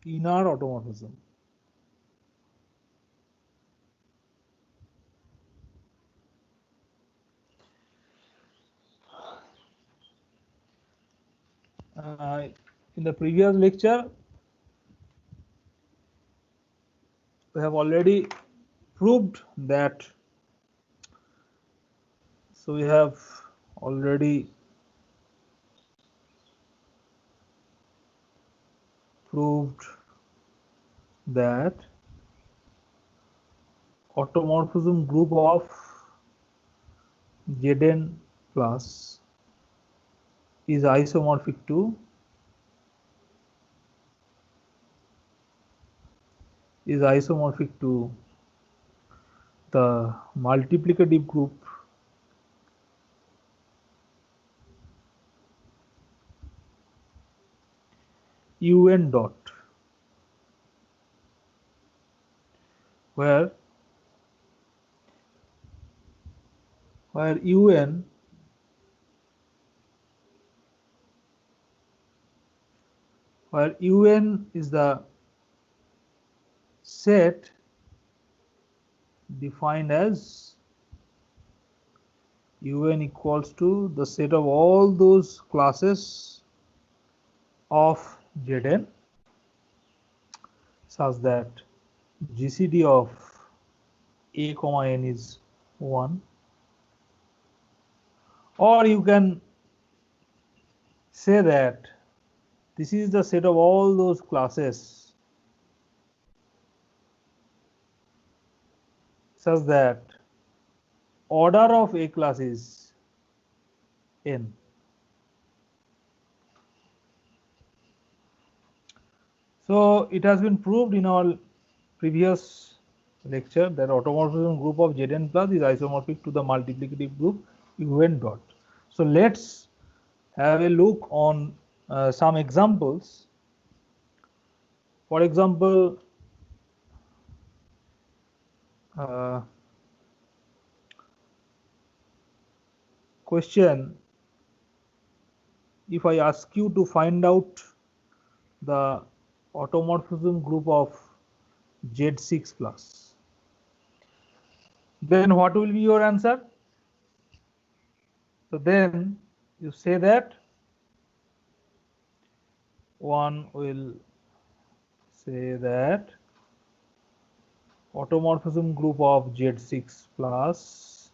inner automorphism. In the previous lecture, we have already proved that. So we have already proved that automorphism group of Zn plus is isomorphic to the multiplicative group un dot, where un is the set defined as un equals to the set of all those classes of Zn such that GCD of a comma n is 1, or you can say that this is the set of all those classes such that order of a class is n. So it has been proved in our previous lecture that automorphism group of Zn plus is isomorphic to the multiplicative group un dot. So let's have a look on some examples. For example, question, if I ask you to find out the automorphism group of Z6 plus, then what will be your answer? So then you say that one will say that automorphism group of Z6 plus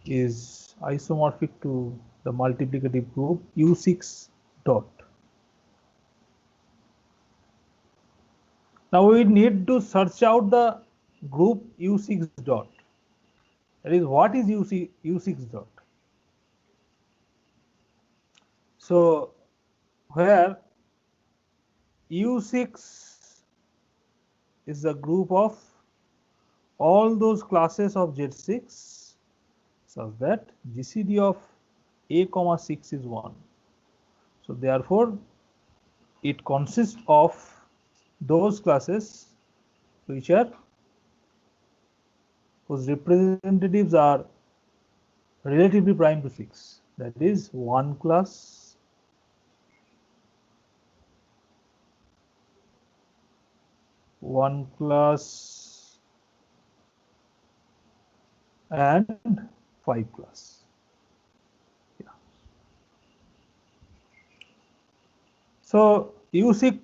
is isomorphic to the multiplicative group U6 dot. Now we need to search out the group U6 dot. That is, what is U6 dot? So where U6 is the group of all those classes of Z6 such that GCD of a comma 6 is 1. So therefore it consists of those classes which are whose representatives are relatively prime to 6, that is 1 class, and 5 class. Yeah. So U6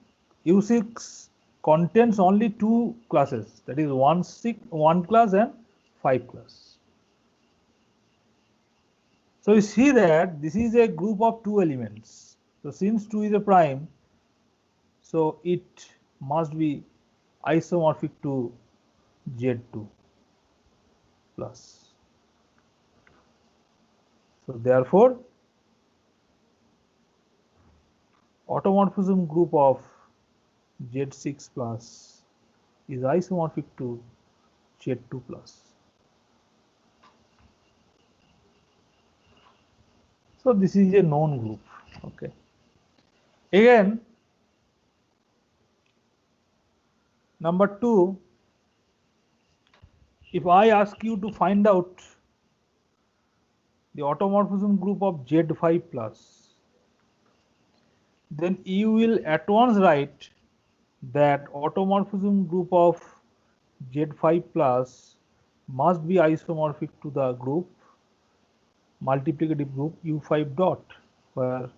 contains only 2 classes, that is 1 class and 5 class. So you see that this is a group of 2 elements. So since 2 is a prime, so it must be isomorphic to Z2 plus. So therefore automorphism group of Z6 plus is isomorphic to Z2 plus. So this is a known group. Okay. Again, number 2, if I ask you to find out the automorphism group of Z5 plus, then you will at once write that automorphism group of Z5 plus must be isomorphic to the group multiplicative group U5 dot, where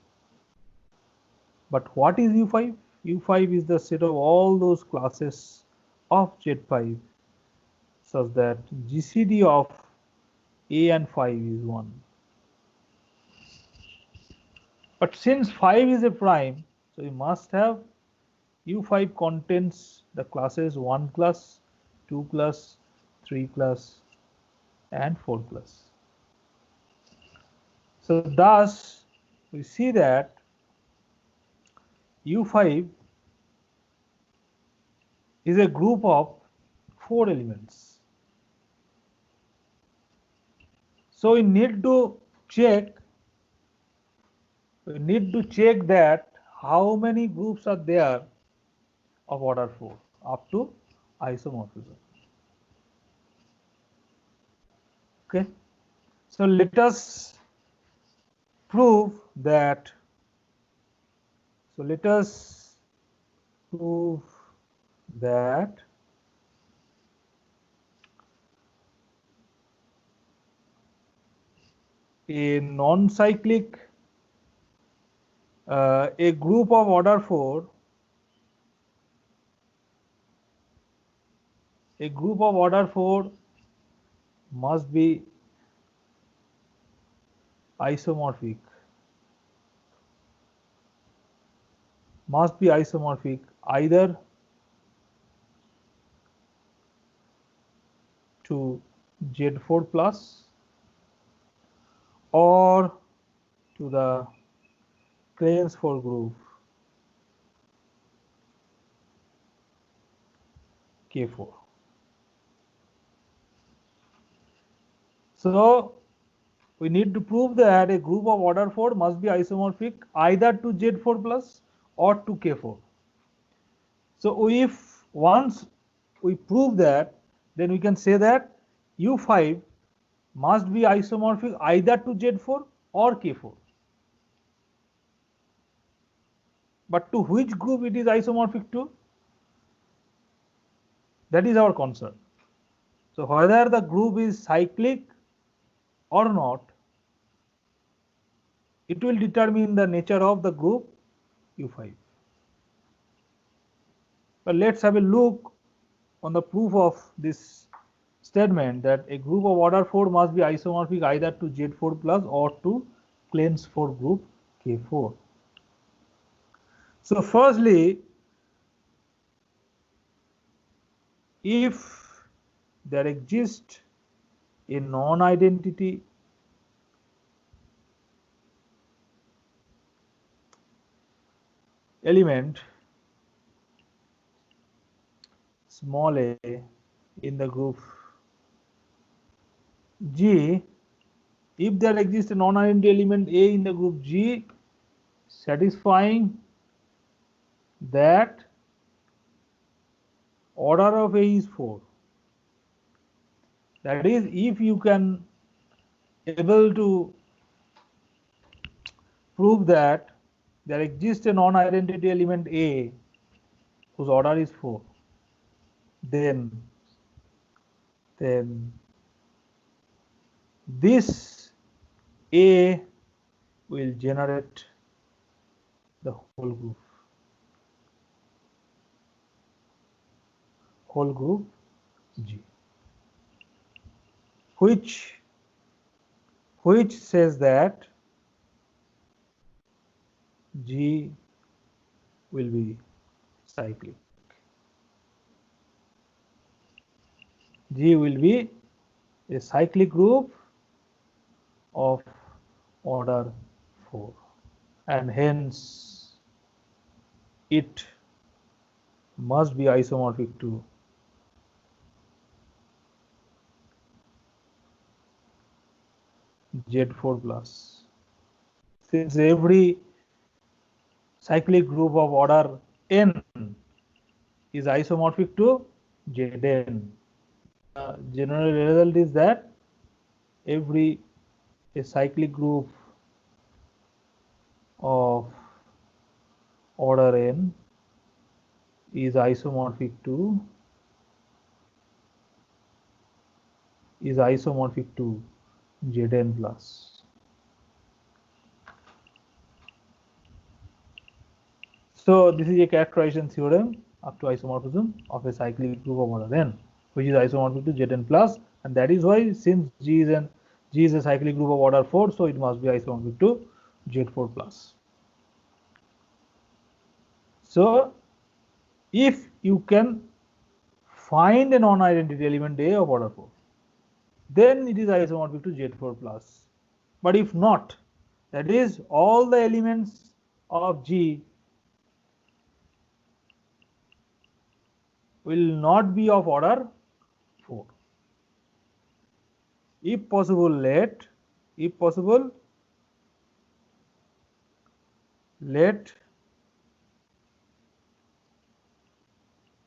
but what is U5? U5 is the set of all those classes of Z5 such that GCD of A and 5 is 1. But since 5 is a prime, so we must have U5 contains the classes 1 class, 2 class, 3 class and 4 class. So thus we see that U5 is a group of 4 elements. So we need to check that how many groups are there of order 4 up to isomorphism. Okay, so let us prove that. So let us prove that a non-cyclic a group of order 4 must be isomorphic either to Z4 plus or to the Kleins 4 group K4. So we need to prove that a group of order 4 must be isomorphic either to Z4 plus or to K4. So if once we prove that, then we can say that U5 must be isomorphic either to Z4 or K4. But to which group it is isomorphic to? That is our concern. So whether the group is cyclic or not, it will determine the nature of the group U5. But let's have a look on the proof of this statement that a group of order 4 must be isomorphic either to Z4 plus or to Kleins 4 group K4. So firstly, if there exists a non-identity element small a in the group G, if there exists a non-identity element A in the group G satisfying that order of A is 4, that is, if you can able to prove that there exists a non-identity element A whose order is 4, then this A will generate the whole group G, which says that G will be cyclic. G will be a cyclic group of order 4, and hence it must be isomorphic to Z4 plus. Since every cyclic group of order n is isomorphic to Zn, the general result is that every cyclic group of order n is isomorphic to Zn plus. So this is a characterization theorem up to isomorphism of a cyclic group of order n, which is isomorphic to Zn plus, and that is why since G is a cyclic group of order 4, so it must be isomorphic to Z4 plus. So if you can find a non-identity element A of order 4, then it is isomorphic to Z4 plus. But if not, that is all the elements of G will not be of order 4. If possible, let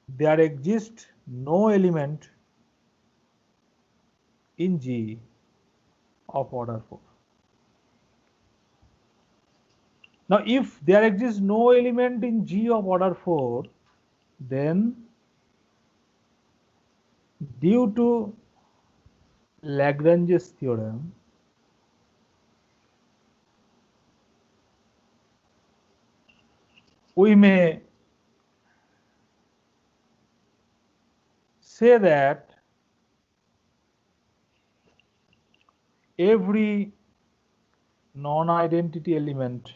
there exist no element in G of order 4. Now, if there exists no element in G of order 4, then due to Lagrange's theorem, we may say that every non-identity element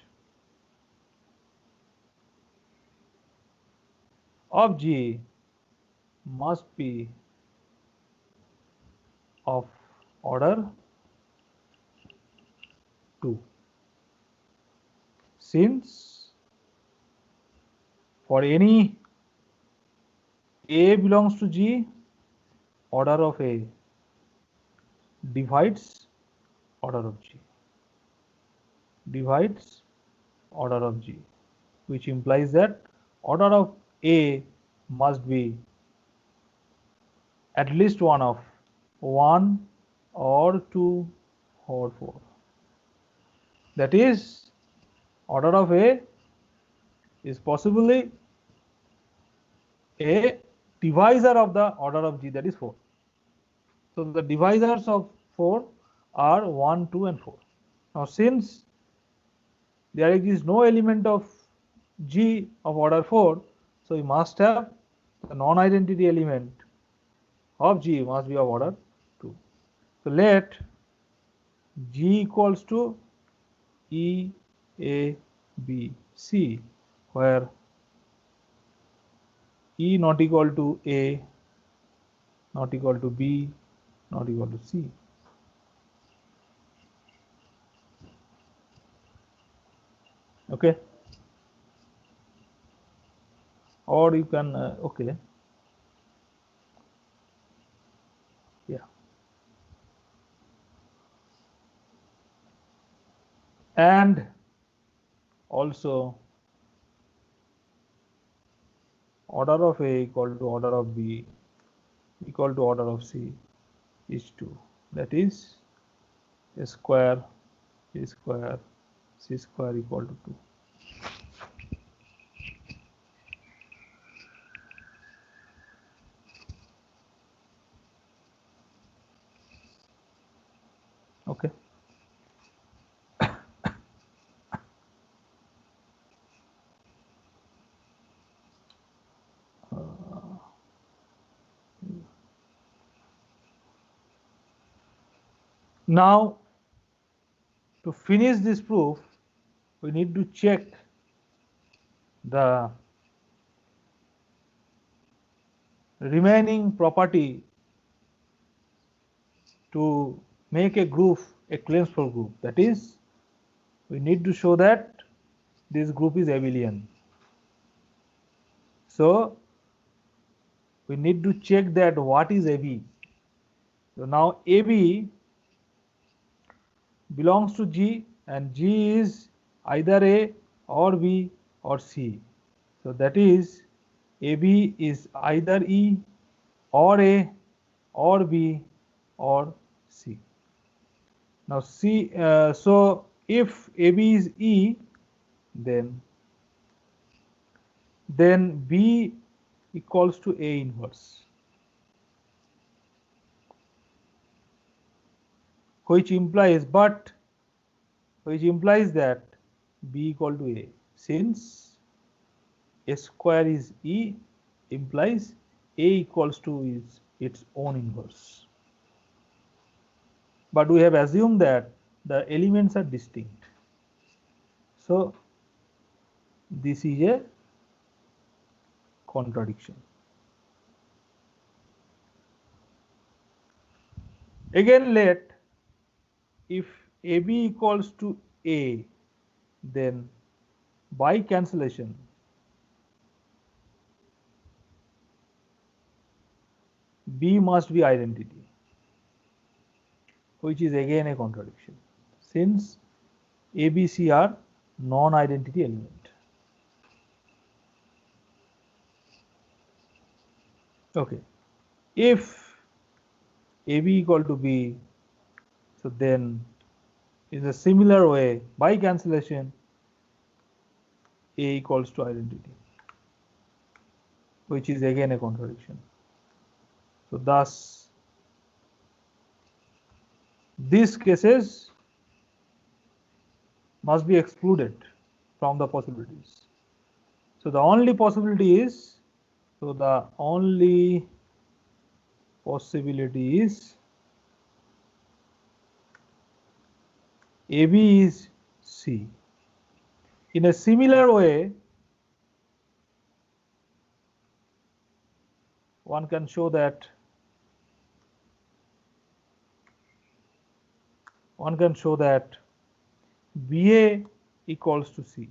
of G must be of order 2, since for any A belongs to G, order of A divides order of G, which implies that order of A must be at least one of 1 or 2 or 4. That is, order of A is possibly a divisor of the order of G, that is 4. So the divisors of 4 are 1, 2 and 4. Now since there exists no element of G of order 4, so we must have the non-identity element of G must be of order 2. So let G equals to E, A, B, C, where E not equal to A, not equal to B, not equal to C. Okay. Or you can, okay. Yeah. And also order of A equal to order of B equal to order of C is 2. That is A square, C square equal to 2. Okay. Now, to finish this proof, we need to check the remaining property to make a group a Klein-Sproul group. That is, we need to show that this group is abelian. So we need to check that what is AB. So now AB belongs to G and G is either A or B or C. So that is AB is either E or A or B or C. Now C, so if AB is E, then B equals to A inverse, which implies that B equal to A, since A square is E, implies A equals to is its own inverse. But we have assumed that the elements are distinct. So this is a contradiction. Again, let if AB equals to A, then by cancellation B must be identity, which is again a contradiction, since A, B, C are non-identity element. Okay, if AB equal to B, so then in a similar way, by cancellation, A equals to identity, which is again a contradiction. So thus, these cases must be excluded from the possibilities. So the only possibility is, AB is C. In a similar way, one can show that BA equals to C.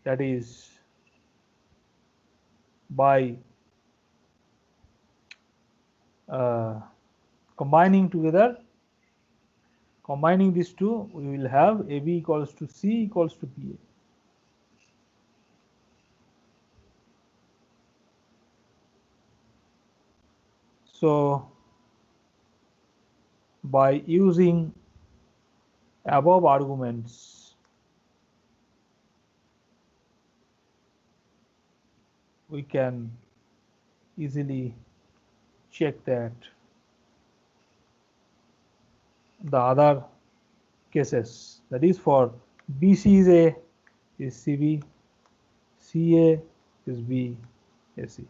That is, by combining these two, we will have AB equals to C equals to BA. So by using above arguments, we can easily check that the other cases, that is for BC is A is CB, CA is B, AC.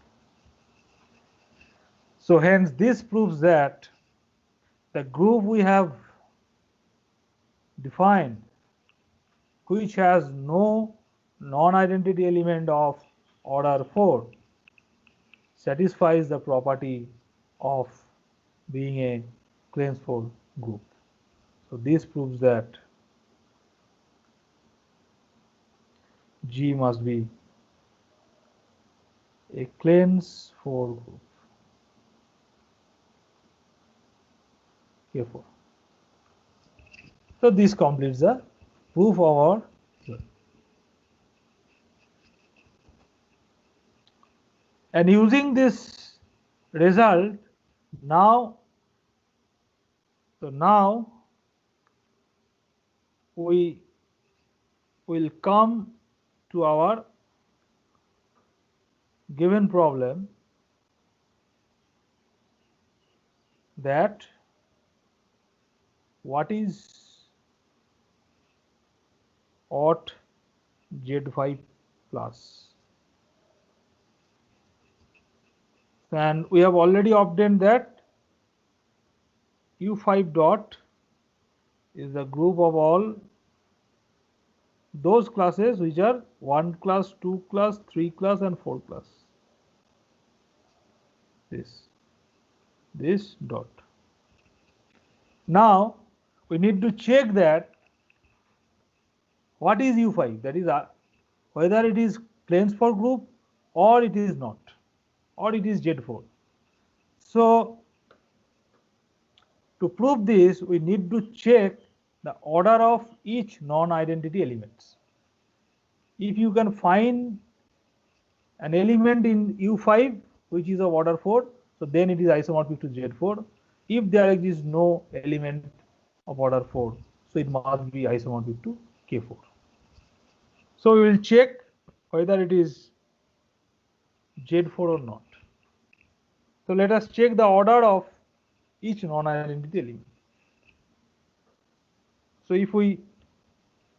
So hence this proves that the group we have defined, which has no non-identity element of order 4, satisfies the property of being a Kleins 4 group. So this proves that G must be a Kleins 4 group, K4. So this completes the proof of our theorem. And using this result, now we will come to our given problem, that what is OT Z5 plus. And we have already obtained that U5 dot is the group of all those classes which are 1 class, 2 class, 3 class and 4 class. This dot. Now we need to check that what is U5, that is whether it is Kleins 4 group or it is not, or it is Z4. So to prove this, we need to check the order of each non-identity elements. If you can find an element in U5 which is of order 4, so then it is isomorphic to Z4. If there exists no element of order 4, so it must be isomorphic to K4. So we will check whether it is Z4 or not. So let us check the order of each non-identity element. So if we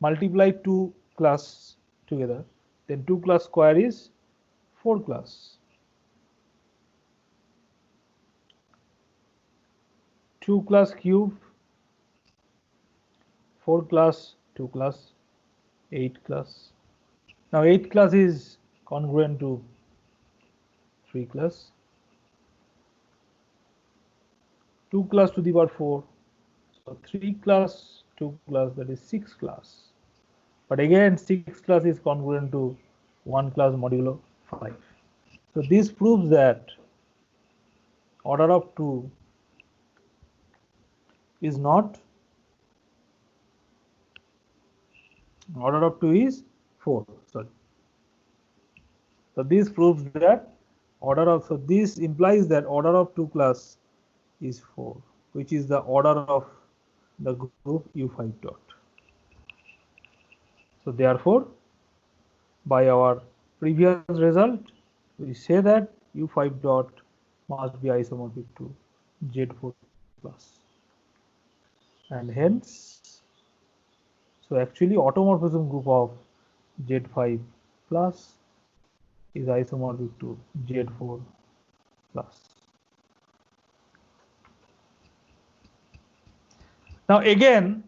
multiply 2 class together, then 2 class square is 4 class. 2 class cube, 4 class, 2 class, 8 class. Now 8 class is congruent to 3 class. 2 class to the power 4. So 3 class, 2 class, that is 6 class. But again, 6 class is congruent to 1 class modulo 5. So this proves that order of 2 is not, order of 2 is 4. Sorry. So this proves that order of, so this implies that order of 2 class is 4, which is the order of the group U5 dot. So therefore, by our previous result, we say that U5 dot must be isomorphic to Z4 plus. And hence, so actually automorphism group of Z5 plus is isomorphic to Z4 plus. Now again,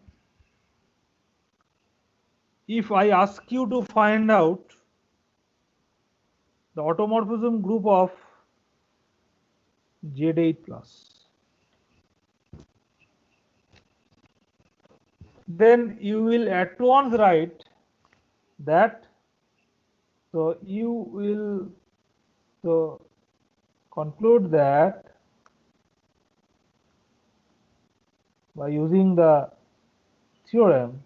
if I ask you to find out the automorphism group of Z8 plus, then you will at once write that, so you will so conclude that by using the theorem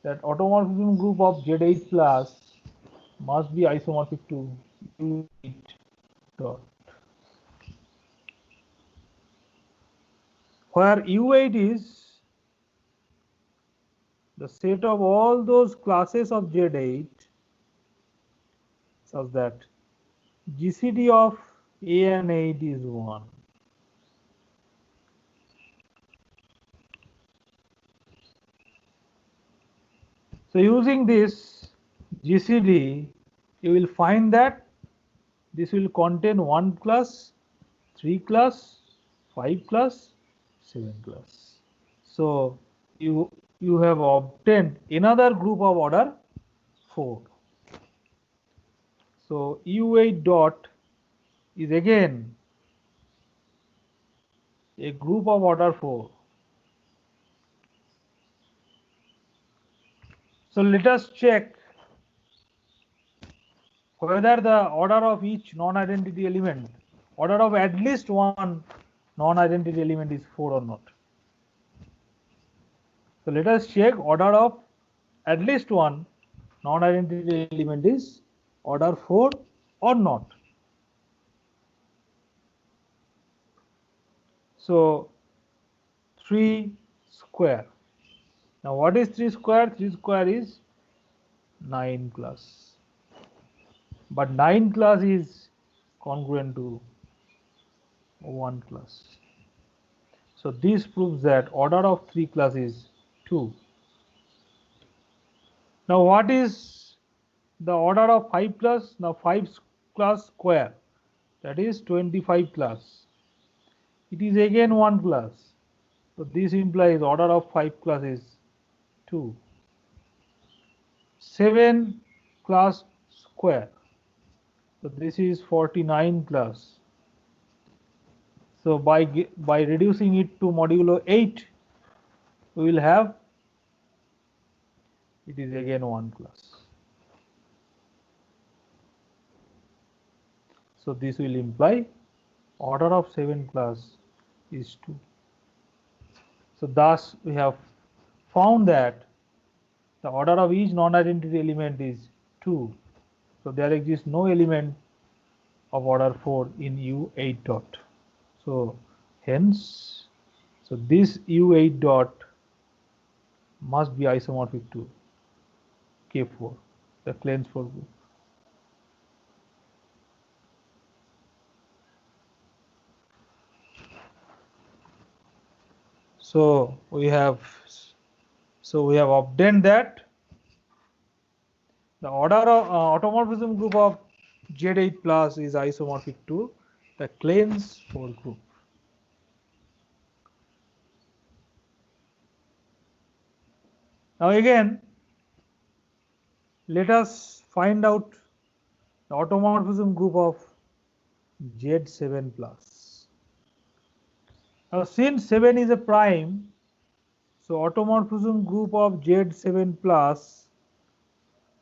that automorphism group of Z8 plus must be isomorphic to U8 dot, where U8 is the set of all those classes of Z8 such that GCD of A and 8 is 1. So using this GCD, you will find that this will contain 1 class, 3 class, 5 class, 7 class. So you have obtained another group of order 4. So U8 dot is again a group of order 4. So let us check whether the order of each non-identity element, order of at least one non-identity element is 4 or not. So let us check order of at least one non-identity element is order 4 or not. So 3 square. Now what is 3 square? 3 square is 9 class. But 9 class is congruent to 1 class. So this proves that order of 3 class is 2. Now what is the order of 5 class? Now 5 class square, that is 25 class. It is again 1 class. So this implies order of 5 class is 2. 7 class square. So this is 49 class. So by reducing it to modulo 8, we will have, it is again 1 class. So this will imply order of 7 class is 2. So thus we have found that the order of each non-identity element is 2. So there exists no element of order 4 in U8 dot. So hence, so this U8 dot must be isomorphic to K4, the Kleene-4 group. So we have obtained that the order of automorphism group of Z8 plus is isomorphic to the Kleins 4 group. Now again, let us find out the automorphism group of Z7 plus. Now since 7 is a prime, so automorphism group of Z7 plus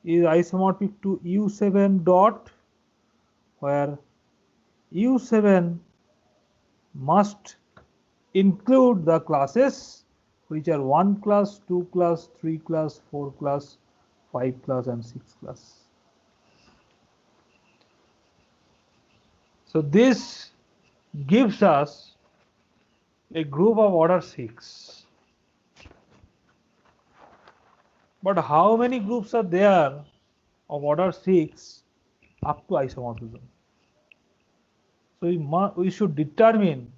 is isomorphic to U7 dot, where U7 must include the classes which are 1 class, 2 class, 3 class, 4 class, 5 class and 6 class. So this gives us a group of order 6. But how many groups are there of order 6 up to isomorphism? So we should determine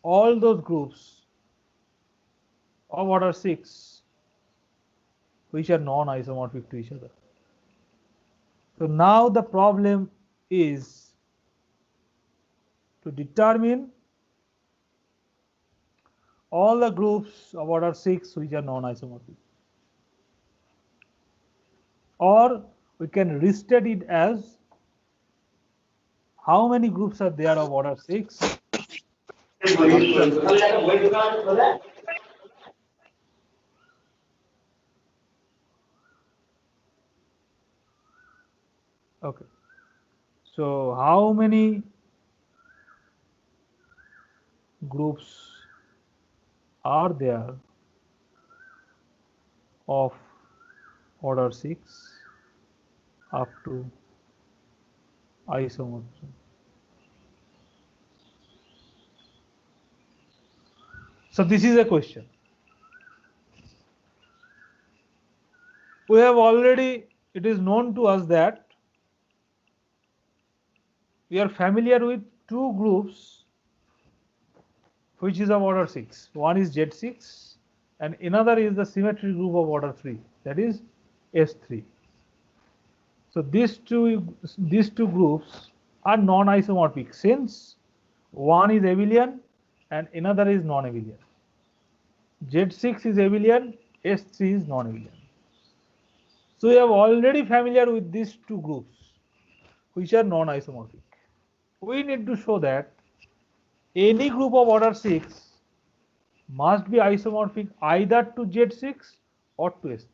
all those groups of order 6 which are non-isomorphic to each other. So now the problem is to determine all the groups of order 6 which are non-isomorphic. Or we can restate it as how many groups are there of order 6? Okay. So how many groups are there of order 6 up to isomorphism? So this is a question. We have already, it is known to us that we are familiar with two groups which is of order 6. One is Z6 and another is the symmetry group of order 3, that is S3. So these two groups are non-isomorphic since one is abelian and another is non-abelian. Z6 is abelian, S3 is non-abelian. So we are already familiar with these two groups which are non-isomorphic. We need to show that any group of order 6 must be isomorphic either to Z6 or to S3.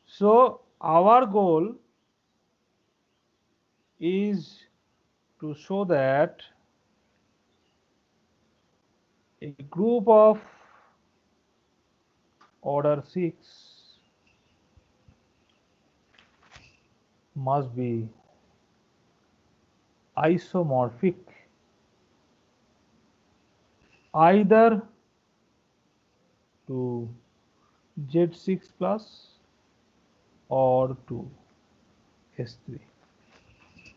So our goal is to show that a group of order 6 must be isomorphic either to Z6 plus or to S3.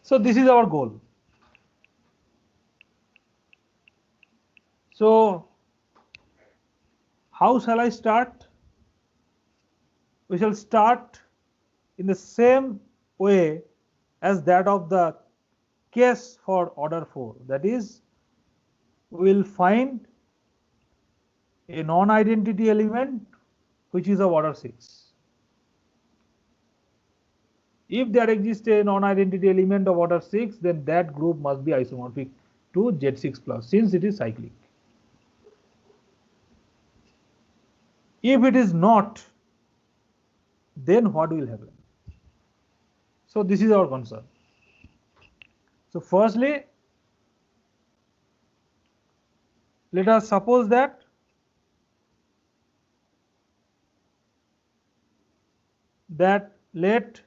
So this is our goal. So how shall I start? We shall start in the same way as that of the case for order 4. That is, we will find a non-identity element which is of order 6. If there exists a non-identity element of order 6, then that group must be isomorphic to Z6 plus since it is cyclic. If it is not, then what will happen? So this is our concern. So firstly, let us suppose that let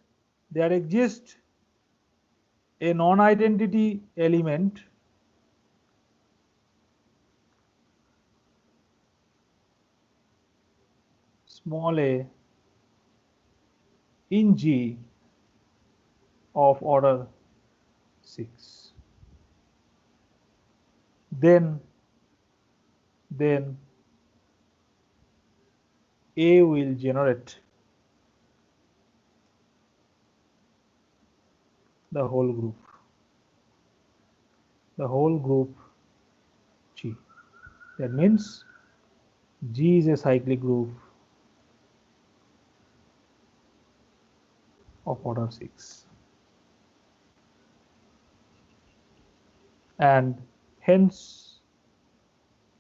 there exist a non-identity element small a in G of order 6. Then then A will generate the whole group G. That means G is a cyclic group of order 6, and hence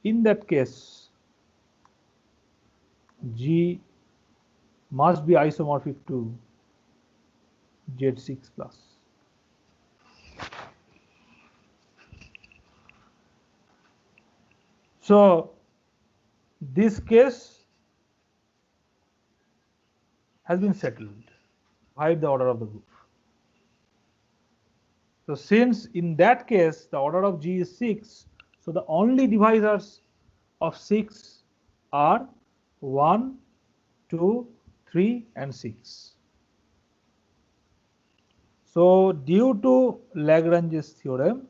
in that case G must be isomorphic to Z6 plus. So this case has been settled. Hide the order of the group. So since in that case the order of G is 6, so the only divisors of 6 are 1, 2, 3 and 6. So due to Lagrange's theorem,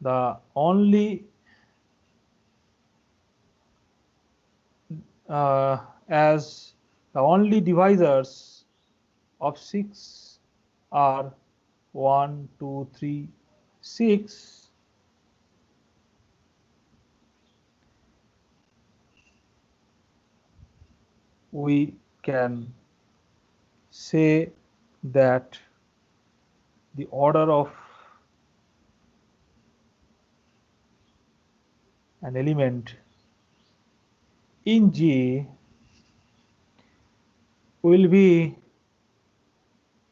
the only as the only divisors of 6 are 1, 2, 3, 6, we can say that the order of an element in G will be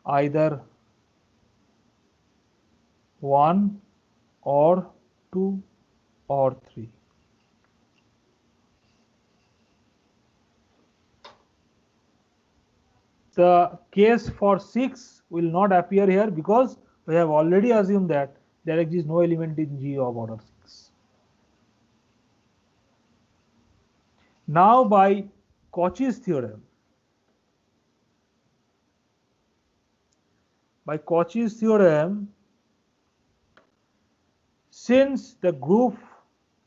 either 1 or 2 or 3. The case for 6 will not appear here because we have already assumed that there exists no element in G of order 6. Now by Cauchy's theorem, since the group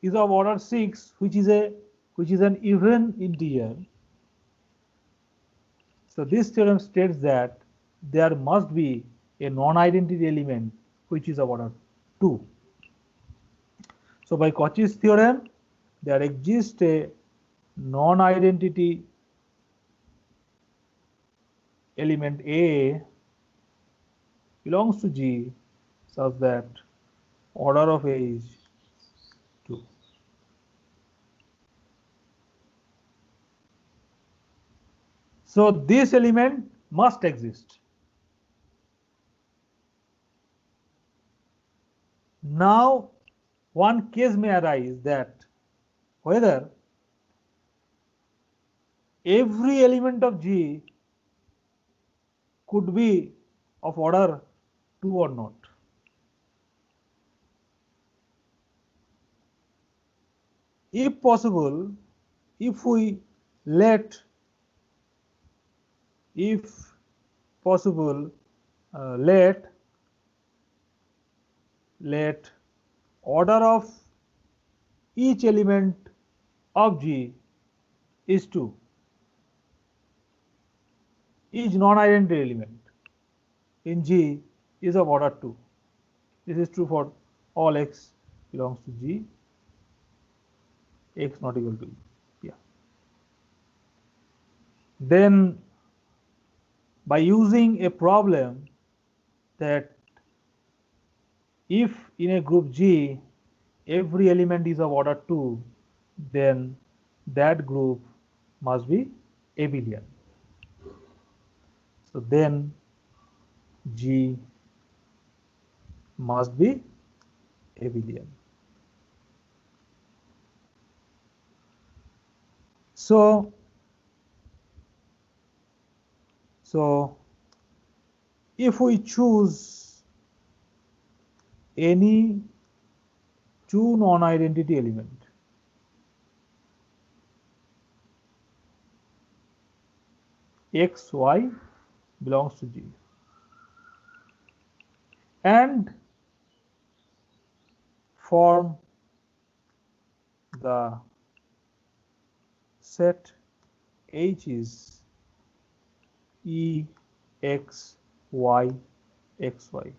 is of order 6, which is an even integer, so this theorem states that there must be a non-identity element which is of order 2. So by Cauchy's theorem, there exists a non-identity element A belongs to G such that order of A is 2. So this element must exist. Now one case may arise that whether every element of G could be of order 2 or not. If possible, if we let order of each element of G is 2. Each non-identity element in G is of order 2. This is true for all x belongs to G, x not equal to E. Yeah. Then by using a problem that if in a group G every element is of order 2, then that group must be abelian. So then G must be abelian. So if we choose any two non-identity element x, y belongs to G. And form the set H is E x y x y,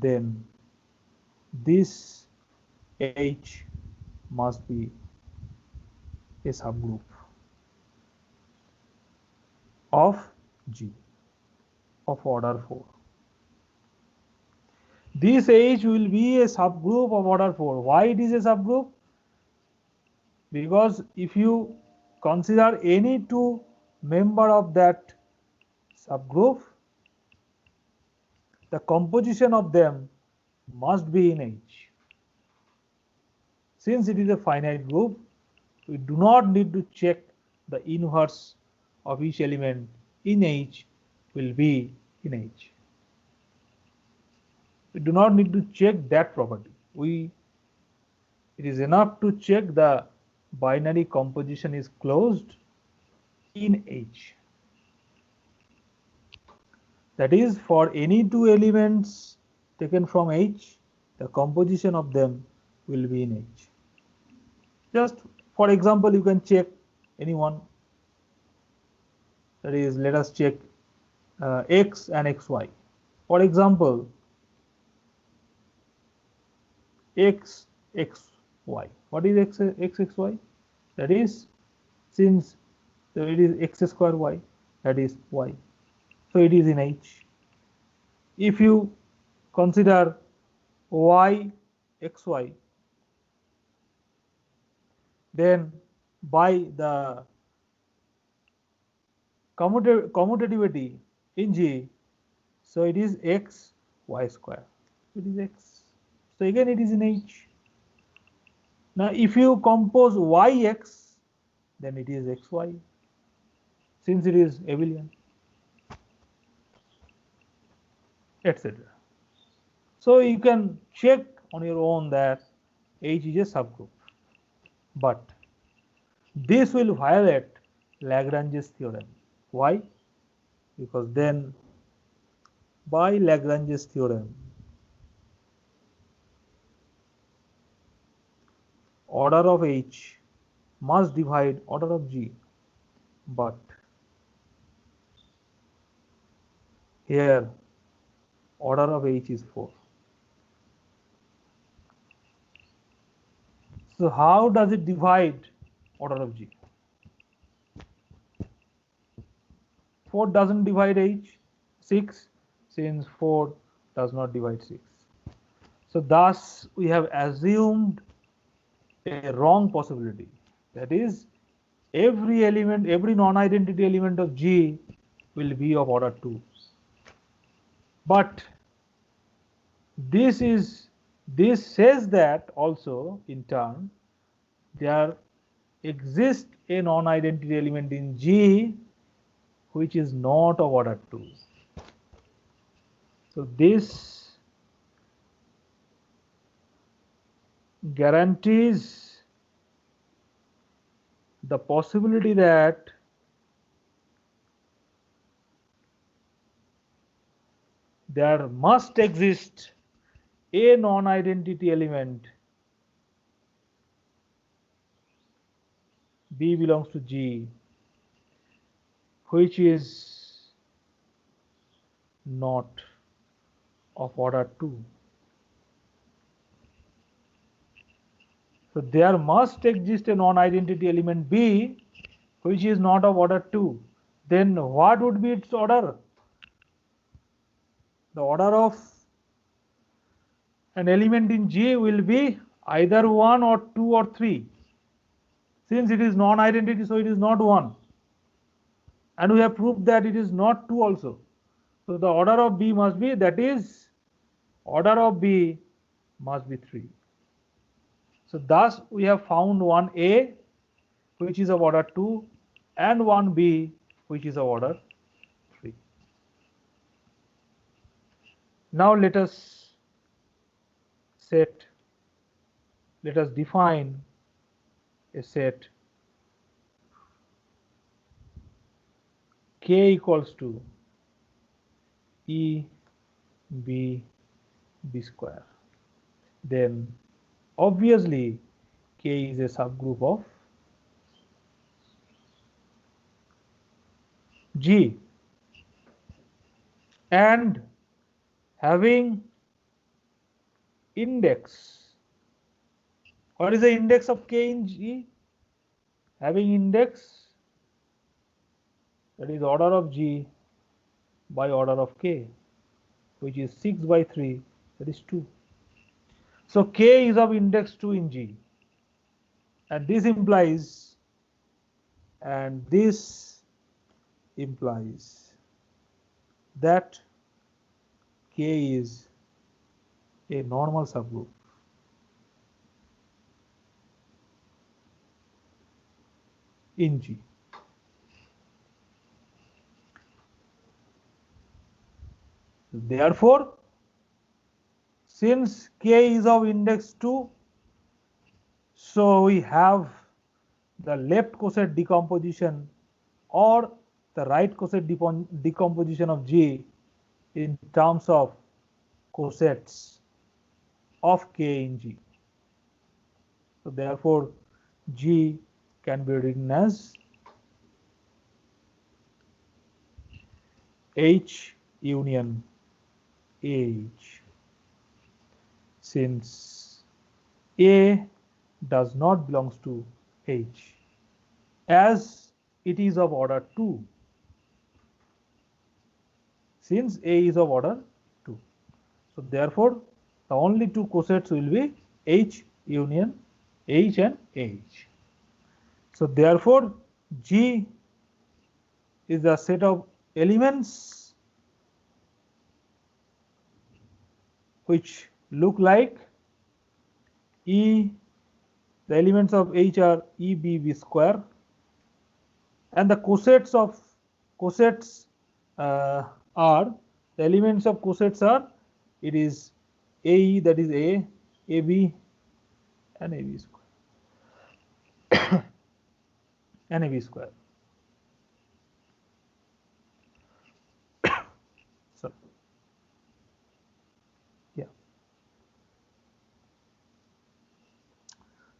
then this H must be a subgroup of G of order 4. This H will be a subgroup of order 4. Why it is a subgroup? Because if you consider any two member of that subgroup, the composition of them must be in H. Since it is a finite group, we do not need to check the inverse of each element in H will be in H. We do not need to check that property. It is enough to check the binary composition is closed in H. That is, for any two elements taken from H, the composition of them will be in H. Just for example, you can check any one. That is, let us check x and xy. For example, x, xy. What is x, xy? That is, since it is x square y, that is y. So it is in H. If you consider y, xy, then by the commutativity in G, so it is x, y square. It is x. So again it is in H. Now if you compose yx, then it is xy, since it is abelian, etc. So you can check on your own that H is a subgroup. But this will violate Lagrange's theorem. Why? Because then by Lagrange's theorem, order of H must divide order of G, but here order of H is 4. So how does it divide order of G? 4 doesn't divide H, 6, since 4 does not divide 6. So thus we have assumed a wrong possibility. That is, every element, every non-identity element of G will be of order 2. But this says that also in turn there exists a non-identity element in G which is not of order 2. So this guarantees the possibility that there must exist a non-identity element B belongs to G which is not of order 2. So there must exist a non-identity element B which is not of order 2. Then what would be its order? The order of an element in G will be either 1 or 2 or 3. Since it is non-identity, so it is not 1. And we have proved that it is not 2 also. So the order of B must be, that is, order of B must be 3. So thus we have found one A which is of order 2 and one B which is of order 3. Now let us define a set K equals to E B B square, then obviously K is a subgroup of G, and having index. What is the index of K in G? Having index, that is order of G by order of K, which is 6 by 3, that is 2. So K is of index 2 in G, and this implies that K is a normal subgroup in G. Therefore, since K is of index 2, so we have the left coset decomposition or the right coset decomposition of G in terms of cosets of K in G. So therefore, G can be written as H union H, since A does not belongs to H, as it is of order 2, since A is of order 2. So therefore, the only two cosets will be H union H and H. So therefore, G is the set of elements which look like E, the elements of H are E B B square, and the cosets are, the elements of cosets are, it is AE, that is A, AB, and AB square, and AB square. So, yeah.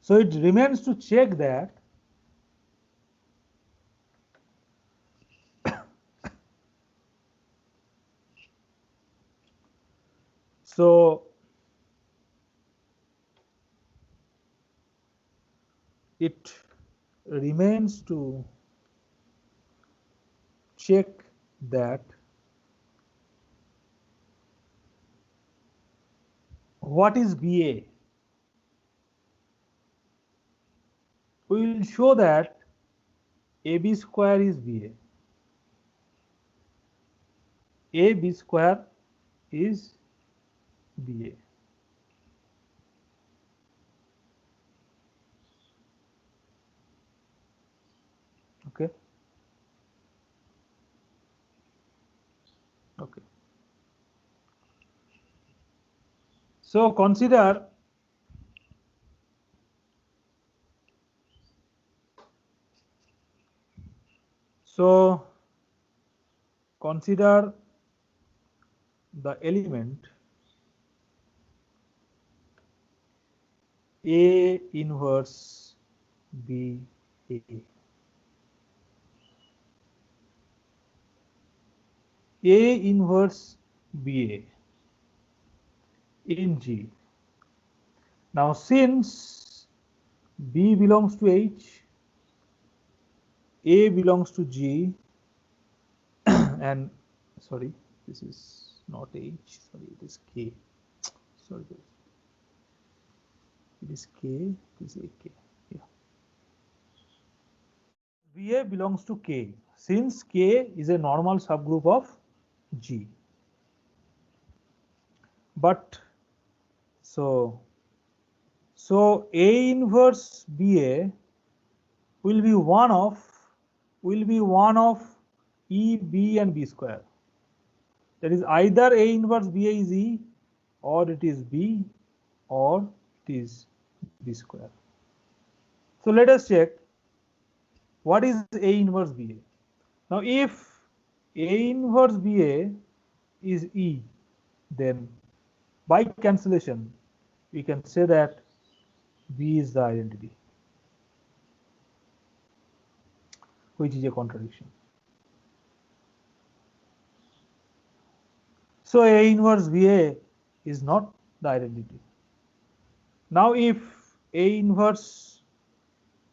So it remains to check that so it remains to check that what is BA. We will show that AB square is BA. AB square is BA. Okay. Okay. So consider the element A inverse B A. A inverse BA in G. Now since B belongs to H, A belongs to G, and sorry, this is not H, sorry, it is K. Sorry, it is K, it is AK. Yeah. BA belongs to K, since K is a normal subgroup of G. But so A inverse BA will be one of E, B, and B square. That is either A inverse BA is E, or it is B, or it is B square. So let us check what is A inverse BA. Now if A inverse BA is E, then by cancellation we can say that B is the identity, which is a contradiction. So A inverse BA is not the identity. Now if A inverse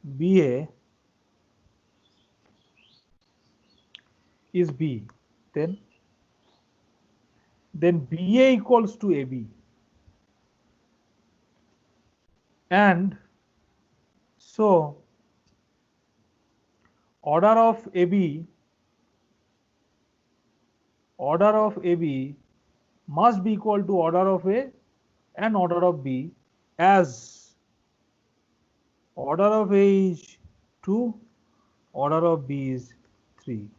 BA is B, then BA equals to AB, and so order of AB must be equal to order of A and order of B, as order of A is 2, order of B is 3.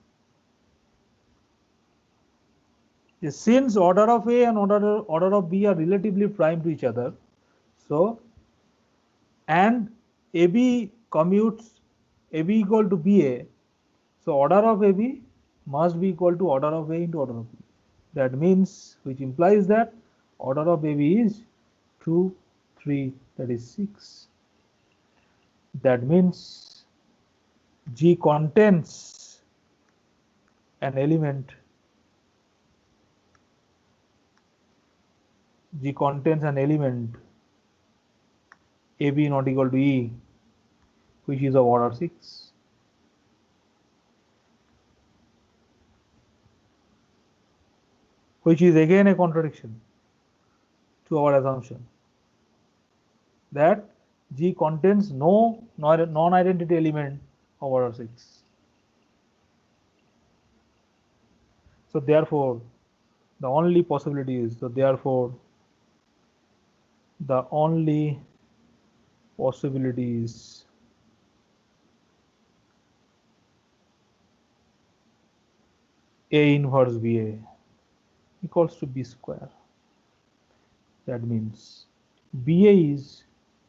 Since order of A and order of B are relatively prime to each other, so and AB commutes AB equal to BA, so order of AB must be equal to order of A into order of B. That means, which implies that order of AB is 2, 3, that is 6. That means G contains an element AB not equal to E, which is of order 6. Which is again a contradiction to our assumption that G contains no non-identity element of order 6. So therefore, the only possibility is, A inverse BA equals to B square. That means BA is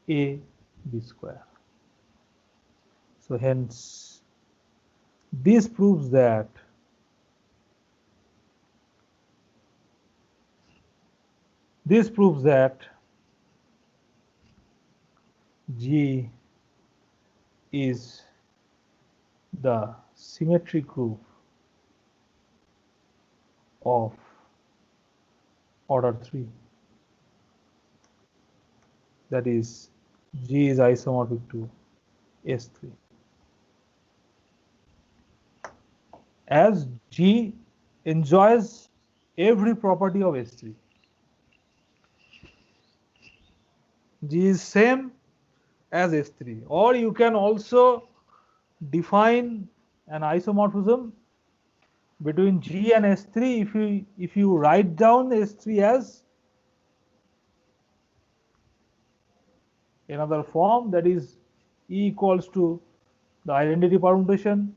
A B square. So hence this proves that G is the symmetric group of order 3. That is, G is isomorphic to S3. As G enjoys every property of S3. G is same as S3, or you can also define an isomorphism between G and S3 if you write down S3 as another form, that is E equals to the identity permutation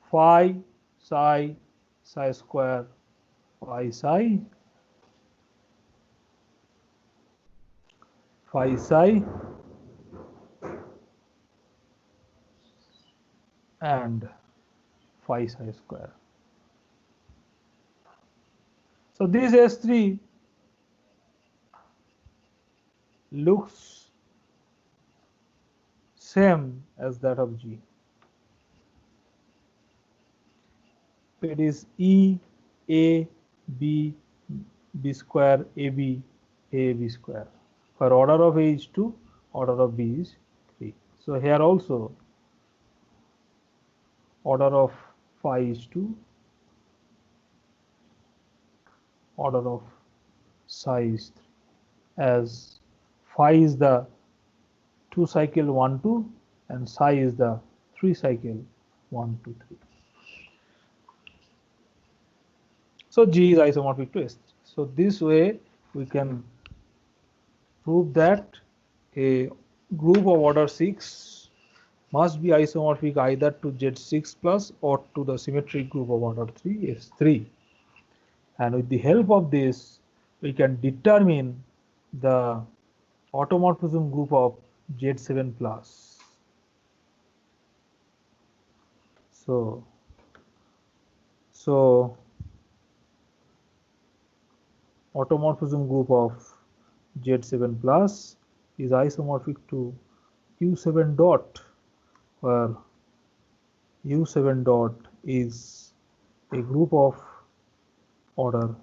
phi psi psi square phi psi and phi psi square. So this S3 looks same as that of G. It is E A B B square AB A B square. For order of A is 2, order of B is 3. So here also order of phi is 2, order of psi is 3, as phi is the 2 cycle 1 2 and psi is the 3 cycle 1 2 3. So G is isomorphic to S3. So this way we can prove that a group of order 6 must be isomorphic either to Z6 plus or to the symmetric group of order 3 S3. And with the help of this, we can determine the automorphism group of Z7 plus. So automorphism group of Z7 plus is isomorphic to U7 dot, where U7 dot is a group of order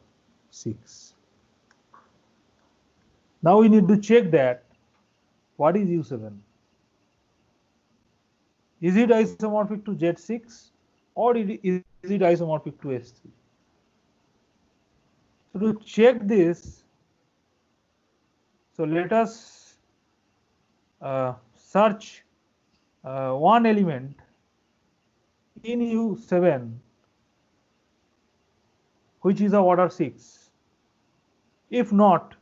6. Now we need to check that what is U7. Is it isomorphic to Z6 or is it isomorphic to S3? So to check this, so let us search one element in U7 which is of order 6. If not,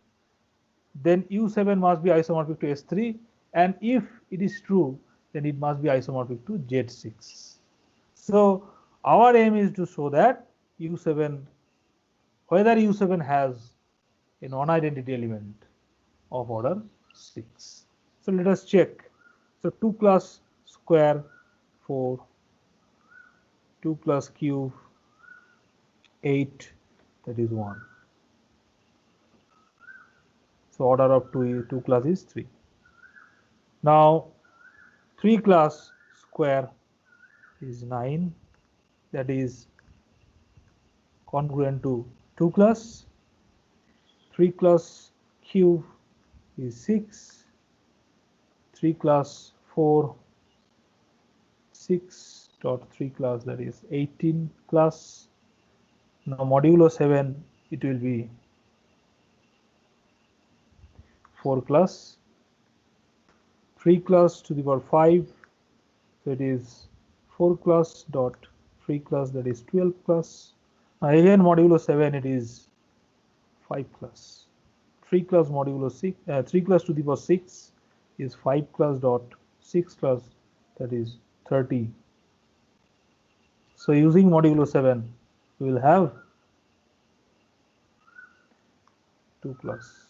then U7 must be isomorphic to S3, and if it is true, then it must be isomorphic to Z6. So our aim is to show that U7, whether U7 has a non-identity element of order 6. So let us check. So 2 plus square 4, 2 plus cube 8, that is 1. So order of 2 class is 3. Now 3 class square is 9, that is congruent to 2 class. 3 class cube is 6. 3 class 4, 6 dot 3 class, that is 18 class. Now modulo 7, it will be 4 class. 3 class to the power 5, so it is 4 class dot 3 class, that is 12 class. Now again modulo 7, it is 5 class. 3 class modulo 6, 3 class to the power 6 is 5 class dot 6 class, that is 30. So using modulo 7, we will have 2 class.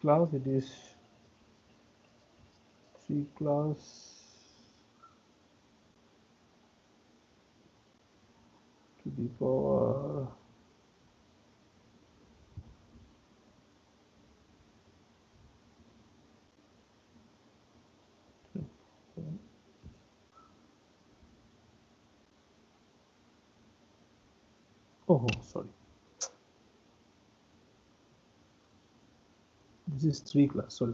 Class, it is 3 class to the power sorry, this is 3 class, sorry,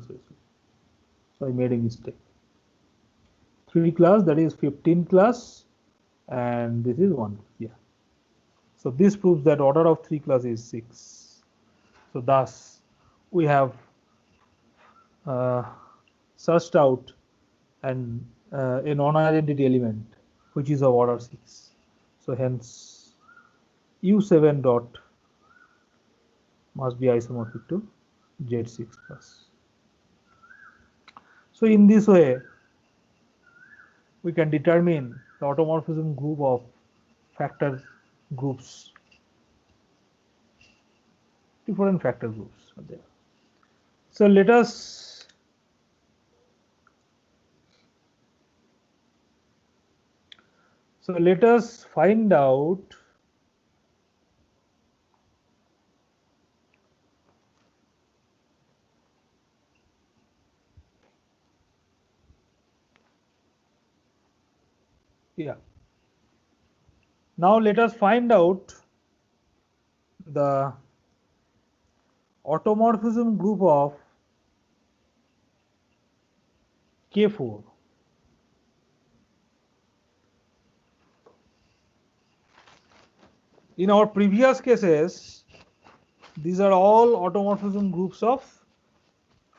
so I made a mistake. 3 class, that is 15 class, and this is 1, yeah. So this proves that order of 3 class is 6. So thus we have searched out and a non-identity element which is of order 6. So hence U7 dot must be isomorphic to Z6 plus. So in this way, we can determine the automorphism group of factor groups. Different factor groups are there. So let us find out now let us find out the automorphism group of K4. In our previous cases, these are all automorphism groups of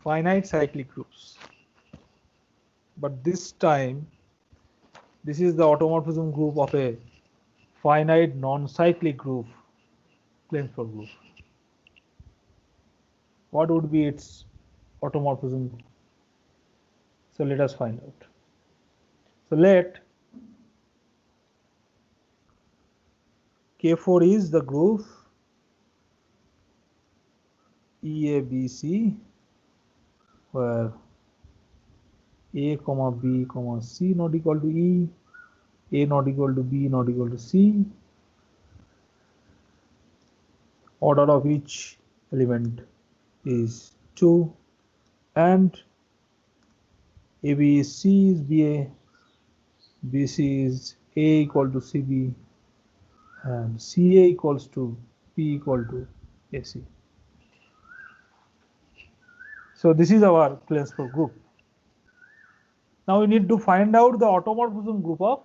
finite cyclic groups. But this time, this is the automorphism group of a finite non-cyclic group, Plainford group. What would be its automorphism? So let us find out. So let K4 is the group EABC where A comma B comma C not equal to E, A not equal to B not equal to C. Order of each element is 2 and ABC is BA, BC is A equal to CB and CA equals to P equal to AC. So this is our Clansburg group. Now we need to find out the automorphism group of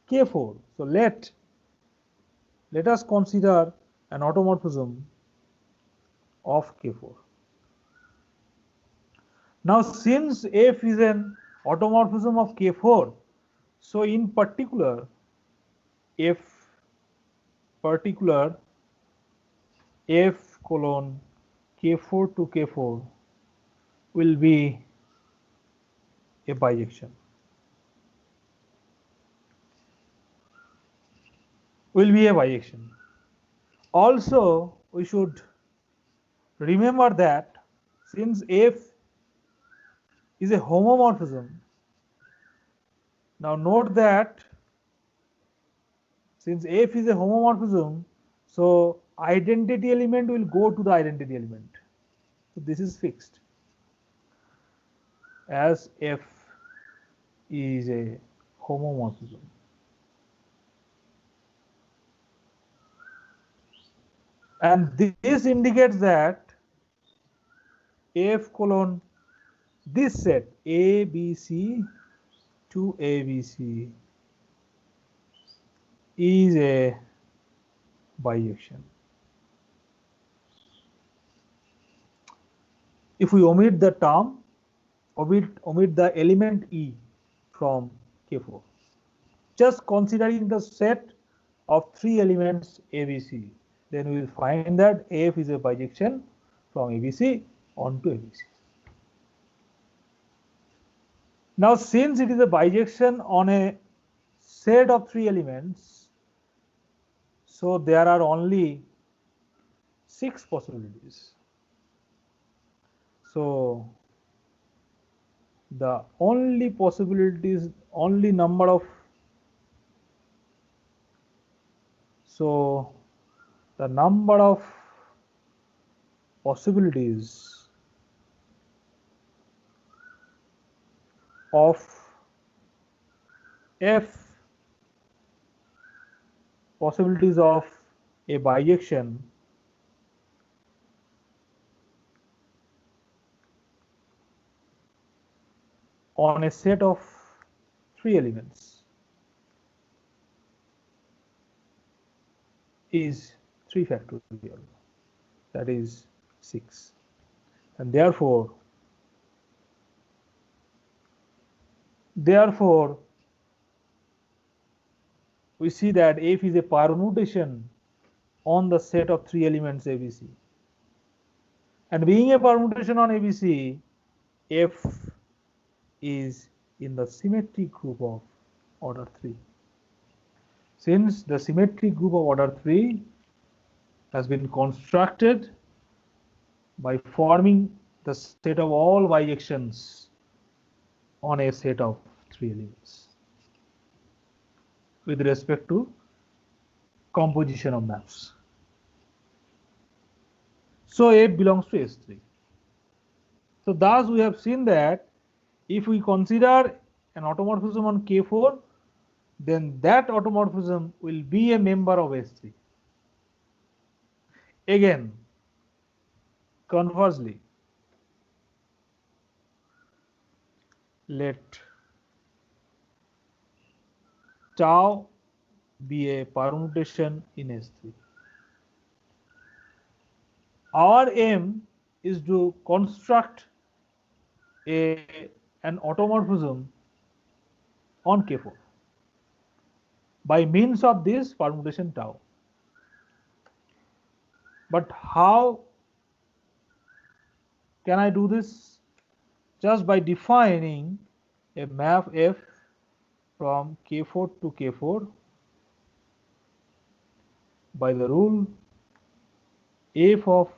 K4. So let us consider an automorphism of K4. Now since F is an automorphism of K4, so in particular F colon K4 to K4 will be a bijection. Also, we should remember that since F is a homomorphism, now note that since F is a homomorphism, so identity element will go to the identity element. So this is fixed as F is a homomorphism. And this indicates that F colon this set ABC to ABC is a bijection. If we omit the term, omit the element E from K4, just considering the set of 3 elements ABC, then we will find that F is a bijection from ABC onto ABC. Now since it is a bijection on a set of 3 elements, so there are only 6 possibilities. So the only possibilities, only number of, so the number of possibilities of F, possibilities of a bijection on a set of 3 elements is 3 factorial, that is 6, and therefore we see that F is a permutation on the set of 3 elements ABC, and being a permutation on ABC, F is in the symmetric group of order 3. Since the symmetric group of order 3 has been constructed by forming the set of all bijections on a set of 3 elements with respect to composition of maps. So F belongs to S3. So thus we have seen that if we consider an automorphism on K4, then that automorphism will be a member of S3. Again, conversely, let tau be a permutation in S3. Our aim is to construct an automorphism on K4 by means of this permutation tau. But how can I do this? Just by defining a map F from K4 to K4 by the rule F of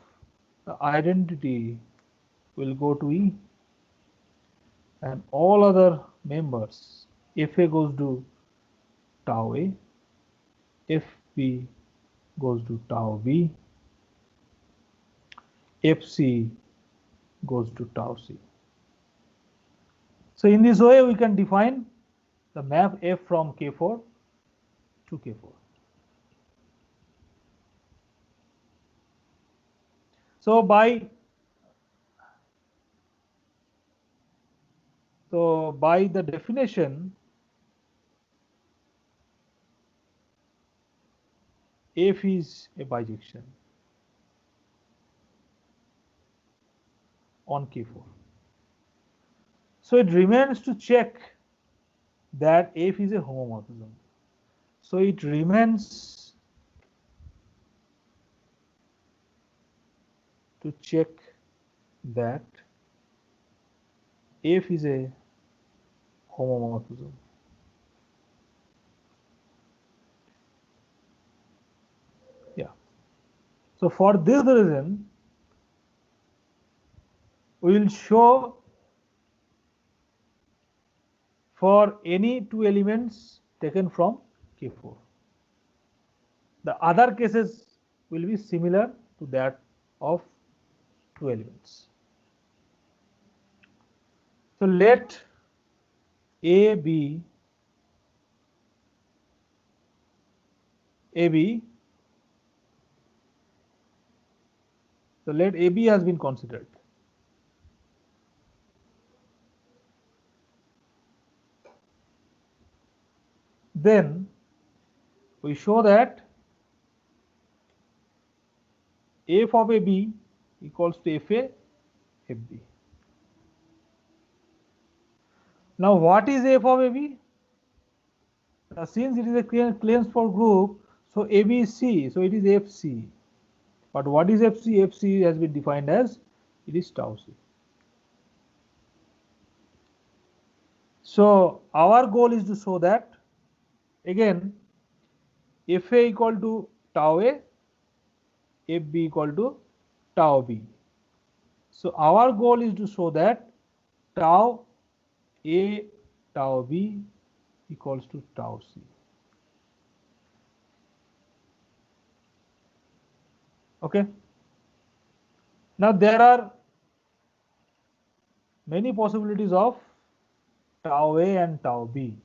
the identity will go to E and all other members Fa goes to tau A, Fb goes to tau B, Fc goes to tau C. So in this way we can define the map F from K4 to K4. So by the definition, F is a bijection on K4. So it remains to check that F is a homomorphism. So it remains to check that F is a homomorphism. Yeah. So for this reason, we will show for any two elements taken from K4. The other cases will be similar to that of two elements. So let A be AB. So let AB has been considered. Then we show that F of AB equals to FA FB. Now what is F of AB? Now since it is a Kleensford group, so AB is C, so it is FC. But what is FC? FC has been defined as it is tau C. So our goal is to show that again Fa equal to tau A, Fb equal to tau B. So our goal is to show that tau A tau B equals to tau C. Okay. Now there are many possibilities of tau A and tau B.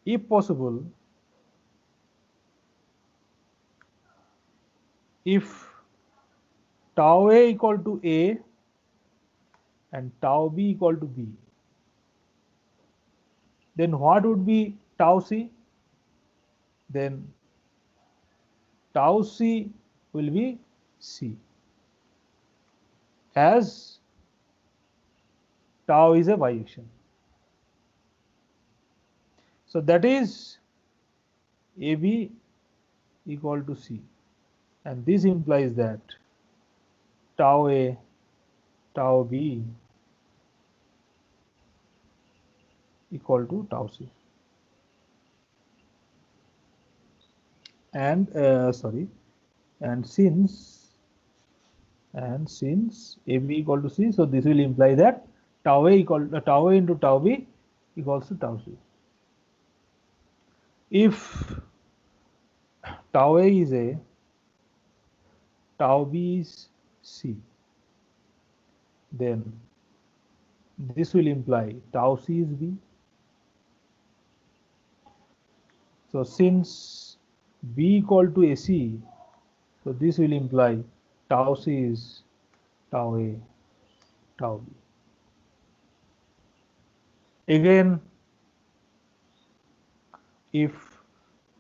If possible, if tau A equal to A and tau B equal to B, then what would be tau C? Then tau C will be C, as tau is a bijection. So that is AB equal to C, and this implies that tau A tau B equal to tau C. And since AB equal to C, so this will imply that tau A into tau B equals to tau C. If tau A is A, tau B is C, then this will imply tau C is B. So since B equal to AC, so this will imply tau C is tau A, tau B. Again, if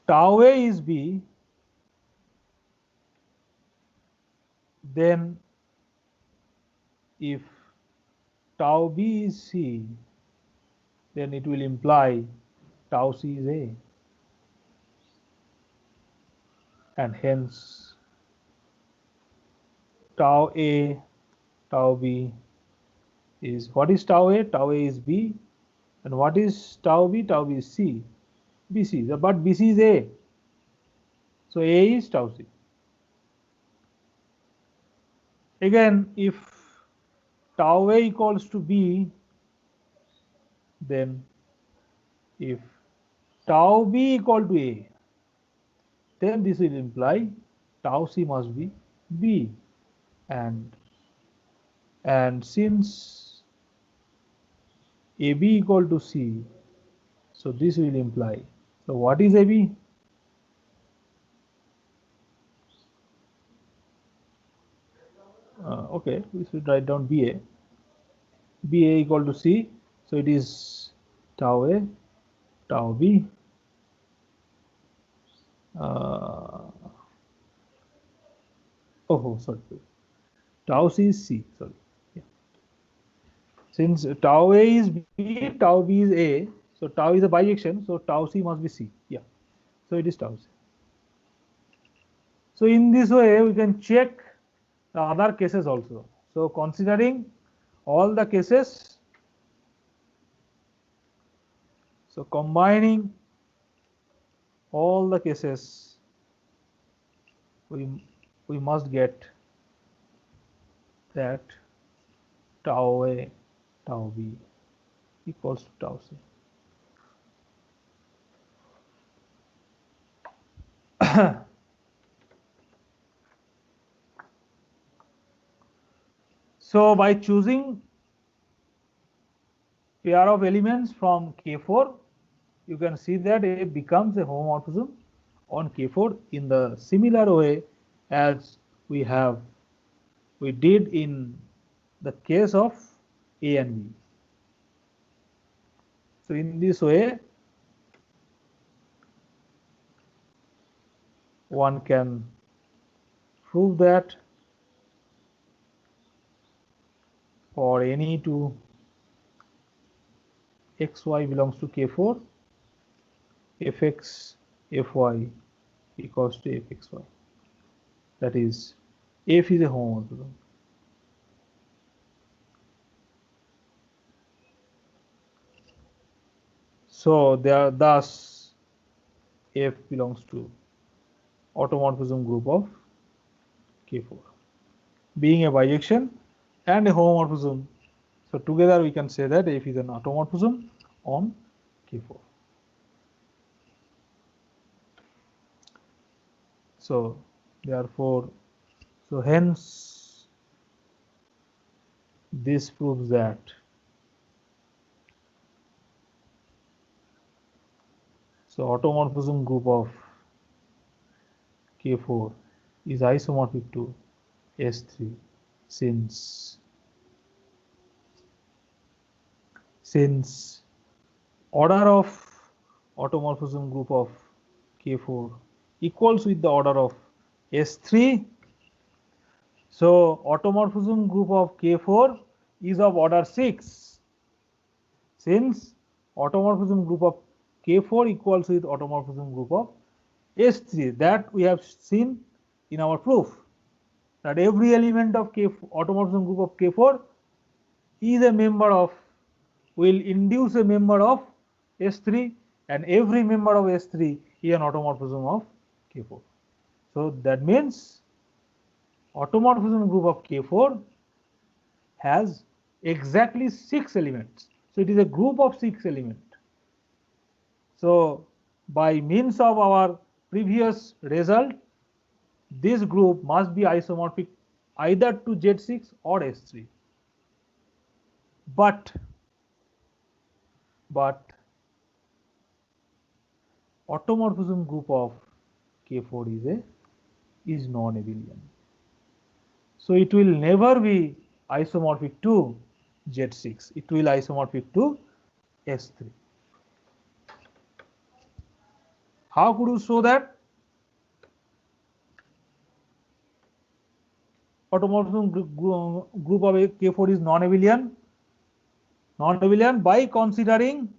tau A is B, then if tau B is C, then it will imply tau C is A, and hence tau A, tau B is, what is tau A? Tau A is B. And what is tau B? Tau B is C. BC, but BC is A. So A is tau C. Again, if tau A equals to B, then if tau B equal to A, then this will imply tau C must be B. And since AB equal to C, so this will imply, so what is AB? Okay, we should write down BA. BA equal to C, so it is tau A, tau B, sorry, tau C is C, sorry. Yeah. Since tau A is B, tau B is A, so tau is a bijection, so tau C must be C. Yeah, so it is tau C. So in this way, we can check the other cases also. So considering all the cases, so combining all the cases, we must get that tau A, tau B equals to tau C. So by choosing pair of elements from K4, you can see that A becomes a homomorphism on K4 in the similar way as we did in the case of A and B. So in this way, one can prove that for any two xy belongs to K4, fx fy equals to fxy. That is, f is a homomorphism. So there, thus f belongs to automorphism group of K4, being a bijection and a homomorphism. So together we can say that f is an automorphism on K4. So therefore, so hence this proves that so automorphism group of K4 is isomorphic to S3 since order of automorphism group of K4 equals with the order of S3. So automorphism group of K4 is of order 6. Since automorphism group of K4 equals with automorphism group of S3, that we have seen in our proof, that every element of automorphism group of K4 is a member of, will induce a member of S3, and every member of S3 is an automorphism of K4. So that means automorphism group of K4 has exactly 6 elements. So it is a group of 6 elements. So by means of our previous result, this group must be isomorphic either to Z6 or S3. But automorphism group of K4 is non-abelian. So it will never be isomorphic to Z6. It will isomorphic to S3. How could you show that? Automorphism group of K4 is non-abelian. Non-abelian by considering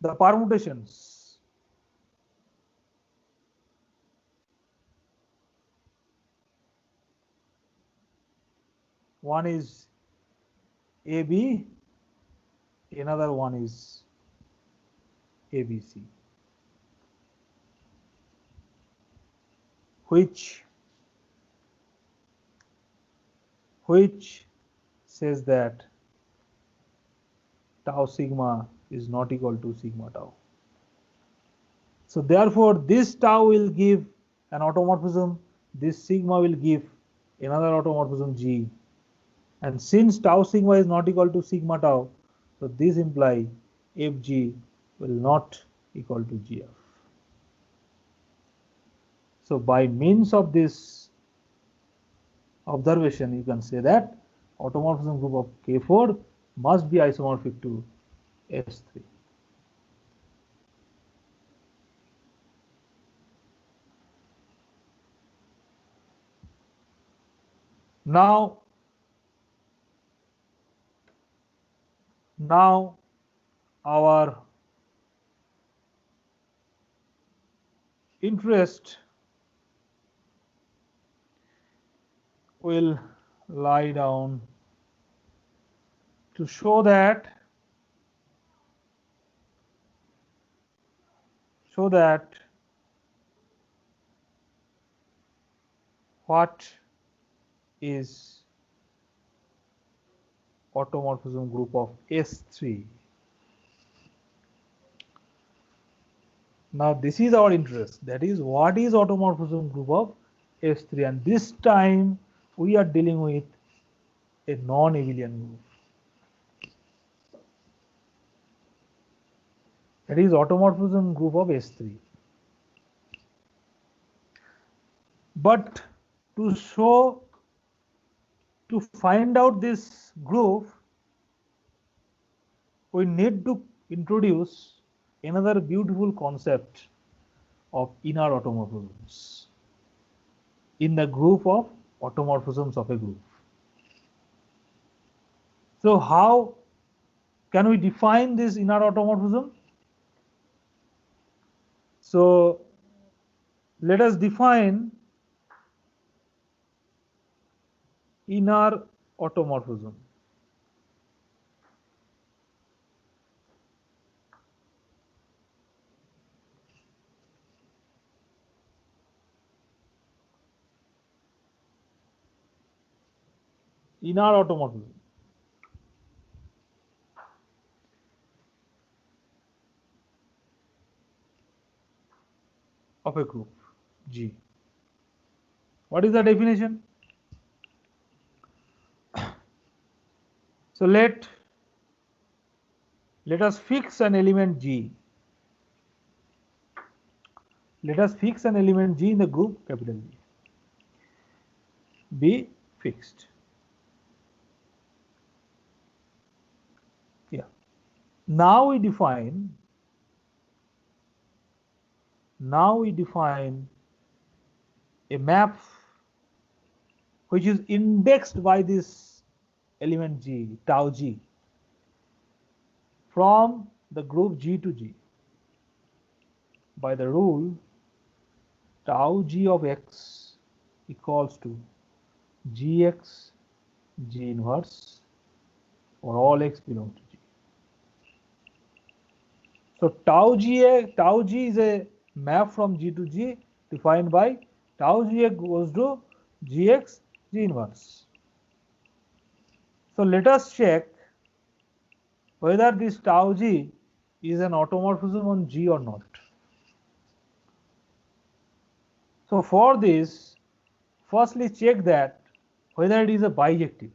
the permutations. one is AB, another one is ABC, which says that tau sigma is not equal to sigma tau. So therefore this tau will give an automorphism, this sigma will give another automorphism G, and since tau sigma is not equal to sigma tau, so this implies Fg will not equal to Gf. So by means of this observation, you can say that automorphism group of K4 must be isomorphic to S3. Now our interest will lie down to show that what is automorphism group of S3. Now this is our interest, that is what is automorphism group of S3, and this time we are dealing with a non-abelian group. That is automorphism group of S3. But to find out this group, we need to introduce another beautiful concept of inner automorphisms in the group of automorphisms of a group. So how can we define this inner automorphism? So let us define inner automorphism. Inner automorphism. Of a group G. What is the definition? So let us fix an element G. Let us fix an element G in the group capital G. Be fixed. Yeah. Now we define a map which is indexed by this element G, tau G, from the group G to G by the rule tau G of X equals to Gx G inverse for all X belong to G. So tau G is a map from G to G defined by tau G goes to Gx G inverse. So let us check whether this tau G is an automorphism on G or not. So for this, firstly check that whether it is a bijective.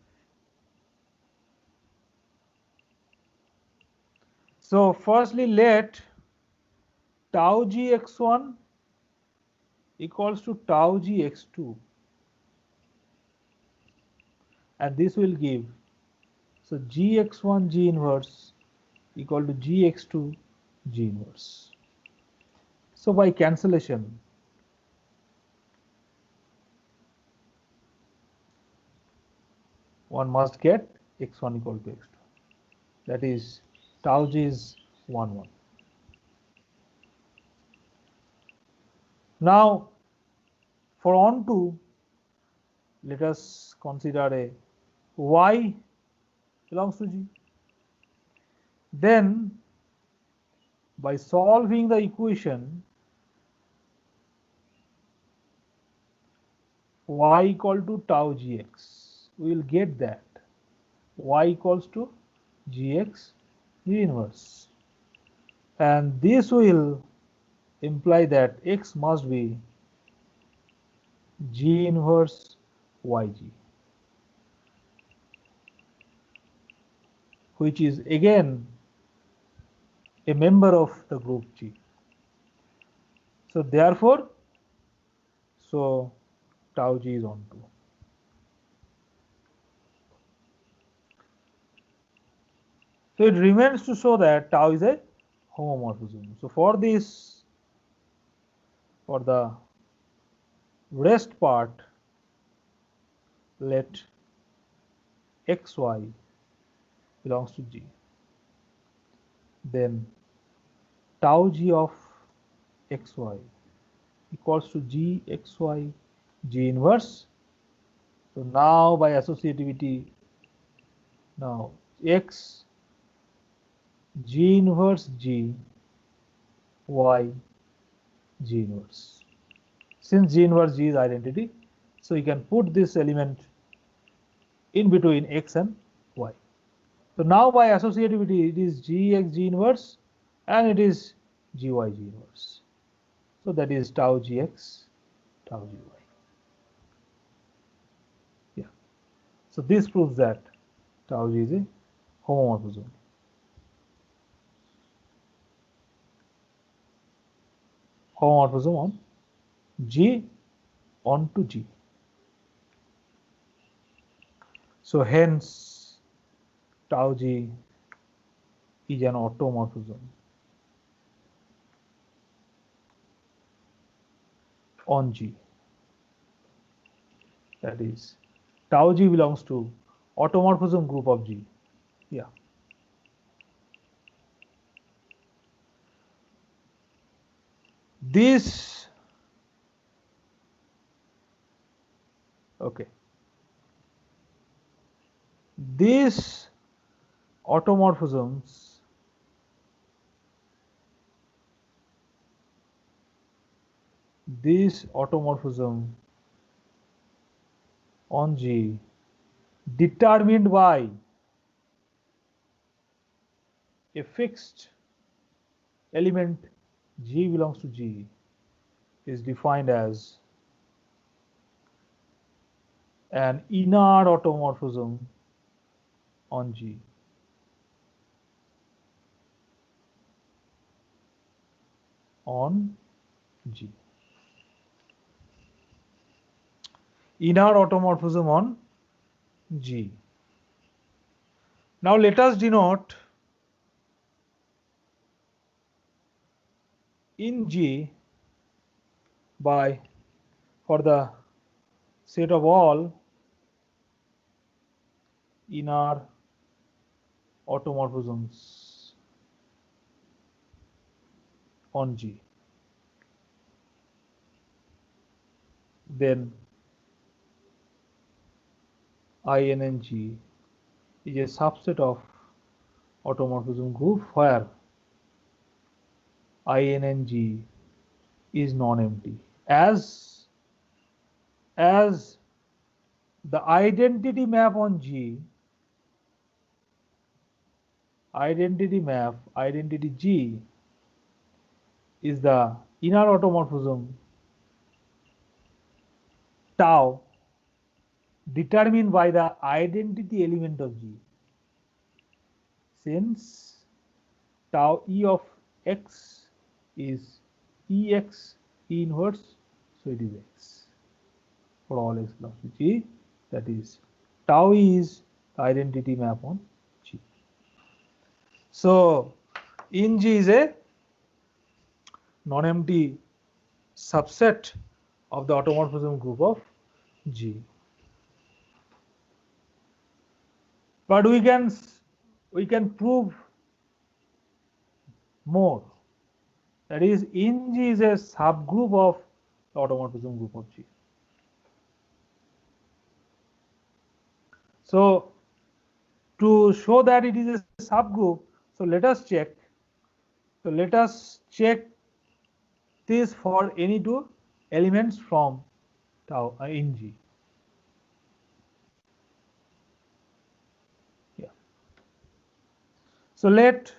So firstly let tau G x1 equals to tau G x2, and this will give, so Gx1 G inverse equal to Gx2 G inverse. So by cancellation, one must get x1 equal to x2. That is tau G is 1, 1. Now for onto, let us consider a Y belongs to G. Then by solving the equation y equal to tau gx, we will get that y equals to gx G inverse, and this will imply that x must be G inverse yg, which is again a member of the group G. So therefore, tau G is onto. So it remains to show that tau is a homomorphism. So for this, for the rest part, let xy belongs to G. Then tau G of xy equals to G xy G inverse. So now by associativity, now x G inverse G y G inverse. Since G inverse G is identity, so you can put this element in between x and y. So now by associativity, it is Gx G inverse and it is Gy G inverse. So that is tau Gx, tau Gy. Yeah. So this proves that tau G is a homomorphism. Homomorphism on G onto G. So hence tau G is an automorphism on G. That is, tau G belongs to automorphism group of G. Yeah. This, okay. These automorphisms on G determined by a fixed element G belongs to G is defined as an inner automorphism on G. On G. Inner automorphism on G. Now let us denote in G by, for the set of all inner automorphisms on G, then INNG is a subset of automorphism group where INNG is non-empty, as the identity map on G, identity G is the inner automorphism tau determined by the identity element of G. Since tau E of x is Ex E inverse, so it is x for all x belongs to G. That is, tau E is the identity map on G. So in G is a non-empty subset of the automorphism group of G. But we can prove more. That is, in G is a subgroup of the automorphism group of G. So to show that it is a subgroup, so let us check. So let us check this for any two elements from tau in G. Yeah. So let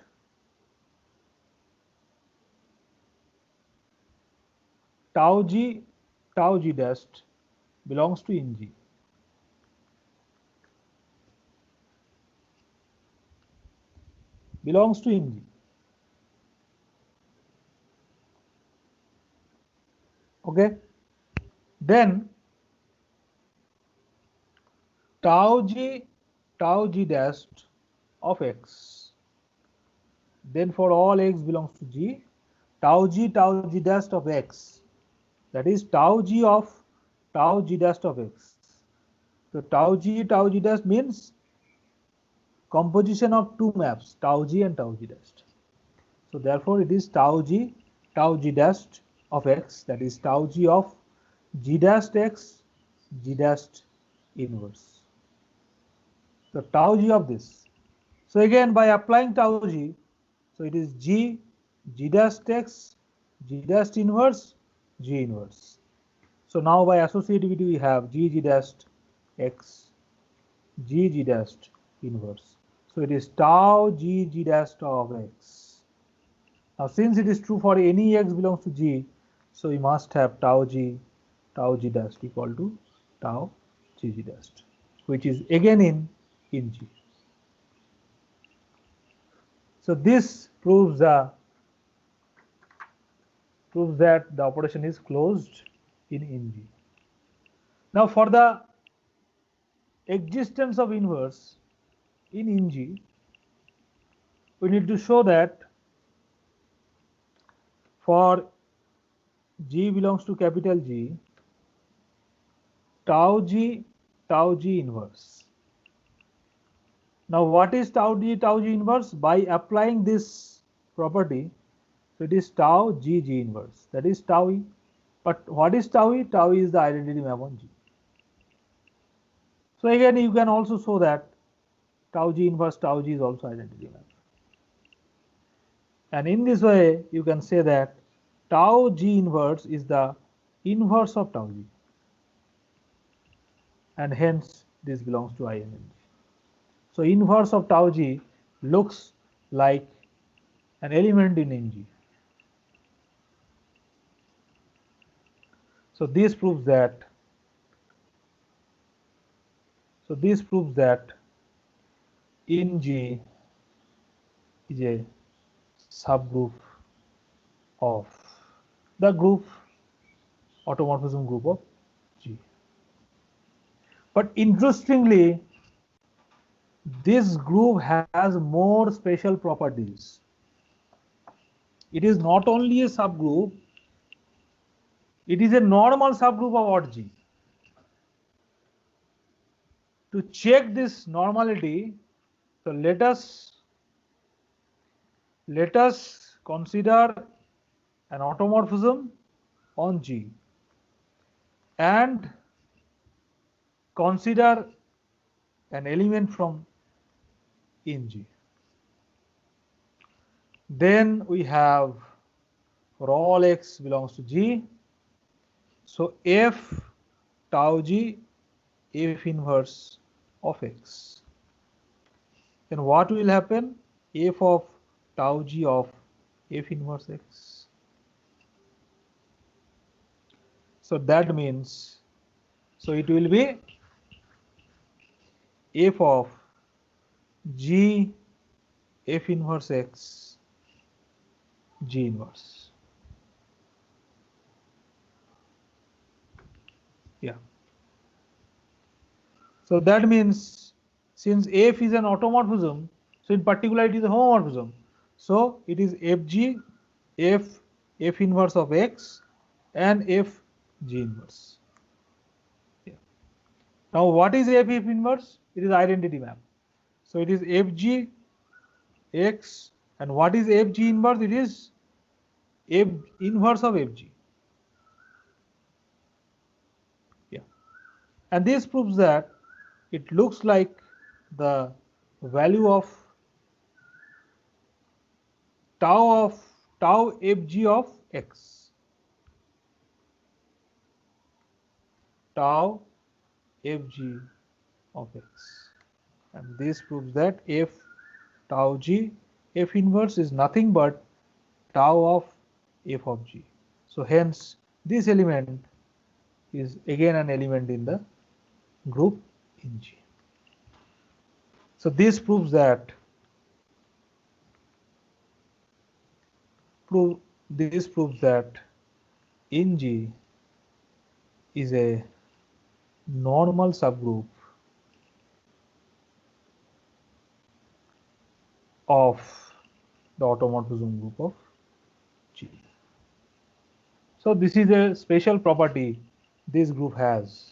tau G dash belongs to in G. Belongs to in G. Okay. Then tau G dash of x. Then for all x belongs to G, tau G dash of x. That is tau G dash of x. So tau G dash means composition of two maps, tau G and tau G dash. So therefore it is tau G dash of x, that is tau G of G dash x, G dash inverse. So tau G of this. So again by applying tau G, so it is G dash x, G dash inverse, G inverse. So now by associativity we have G dash x, G dash inverse. So it is tau G dash of x. Now since it is true for any x belongs to G, so we must have tau G dash equal to tau G dash, which is again in G. So this proves that the operation is closed in G. Now for the existence of inverse in G, we need to show that for G belongs to capital G, tau G inverse. Now what is tau G inverse? By applying this property, so it is tau G inverse, that is tau E. But what is tau E? Tau E is the identity map on G. So again you can also show that tau G inverse tau G is also identity map. And in this way you can say that tau G inverse is the inverse of tau G, and hence this belongs to ING. So inverse of tau G looks like an element in NG. So this proves that in G is a subgroup of the group automorphism group of G. But interestingly, this group has more special properties. It is not only a subgroup, it is a normal subgroup of odd G. To check this normality, so let us consider an automorphism on G and consider an element from in G. Then we have for all x belongs to G, so f tau G f inverse of x. Then what will happen? F of tau G of f inverse x. So that means, so it will be f of G f inverse x G inverse. Yeah. So that means since f is an automorphism, so in particular it is a homomorphism. So it is fg f inverse of x and f G inverse. Yeah. Now what is f inverse? It is identity map. So it is fg x, and what is fg inverse? It is f inverse of fg. Yeah. And this proves that it looks like the value of tau fg of x. Tau fg of x. And this proves that f tau g, f inverse is nothing but tau of f of g. So hence this element is again an element in the group in G. So this proves that in G is a normal subgroup of the automorphism group of G. So this is a special property this group has.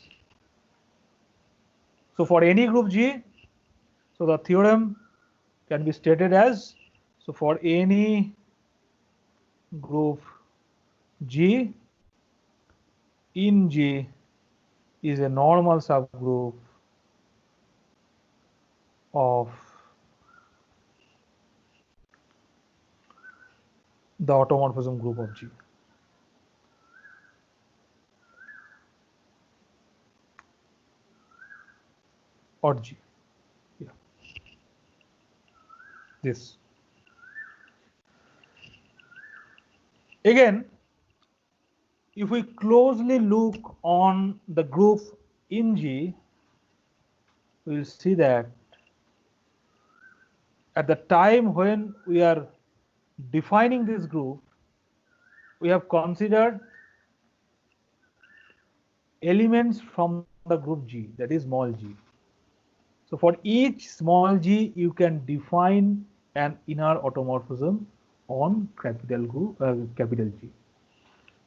So for any group G, so the theorem can be stated as, so for any group G, in G is a normal subgroup of the automorphism group of G. Or G. Yeah. This. Again, if we closely look on the group in G, we will see that at the time when we are defining this group, we have considered elements from the group G, that is small g. So for each small g, you can define an inner automorphism on capital G.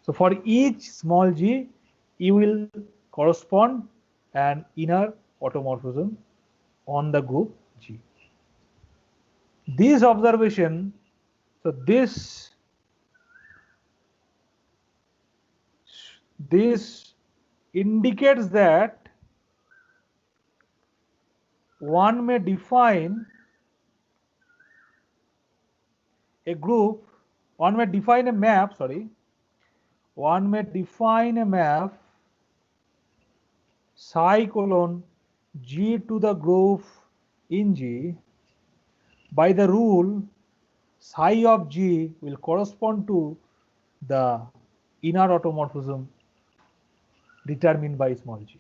So for each small g, you will correspond an inner automorphism on the group G. This observation, so this indicates that one may define a group, one may define a map psi colon G to the group in G by the rule psi of G will correspond to the inner automorphism determined by small g.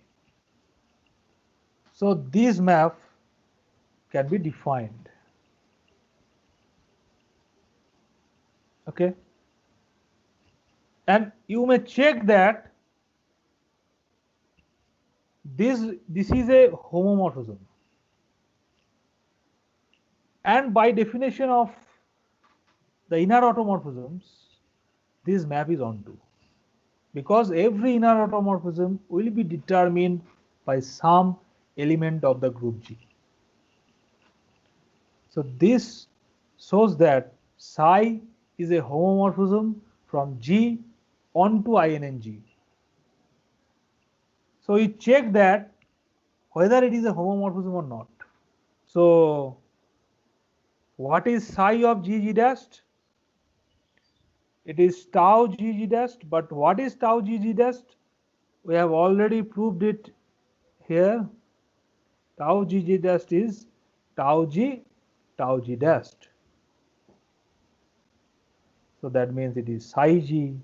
So this map can be defined. Okay. And you may check that this is a homomorphism. And by definition of the inner automorphisms, this map is onto. Because every inner automorphism will be determined by some element of the group G. So this shows that psi is a homomorphism from G onto INNG. So we check that whether it is a homomorphism or not. So what is psi of GG dashed? It is tau GG dashed, but what is tau GG dashed? We have already proved it here. Tau GG dashed is tau G dashed. So that means it is psi G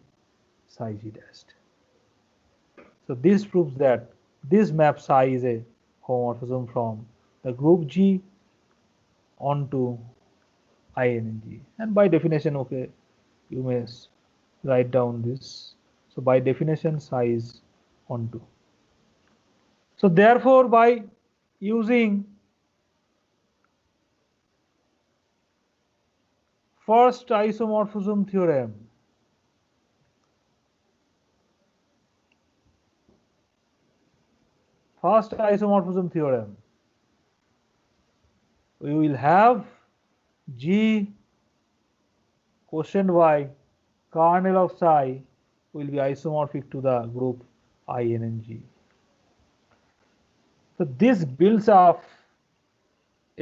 dashed. So this proves that this map psi is a homomorphism from the group G onto ING. And by definition, okay, you may write down this. So by definition, psi is onto. So therefore, by using first isomorphism theorem, we will have G quotient by kernel of psi will be isomorphic to the group ING. So this builds up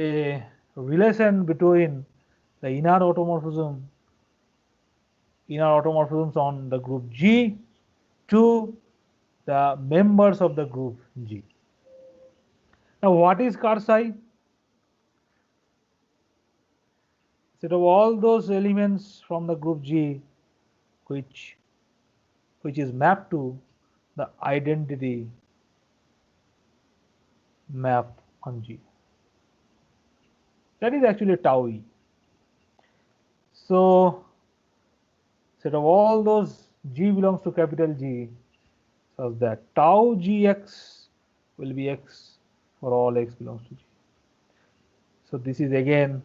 a relation between the inner automorphisms on the group G to the members of the group G. Now, what is car-psi? Set of all those elements from the group G which is mapped to the identity map on G. That is actually tau E. So, set of all those G belongs to capital G such that tau Gx will be x for all x belongs to G. So, this is again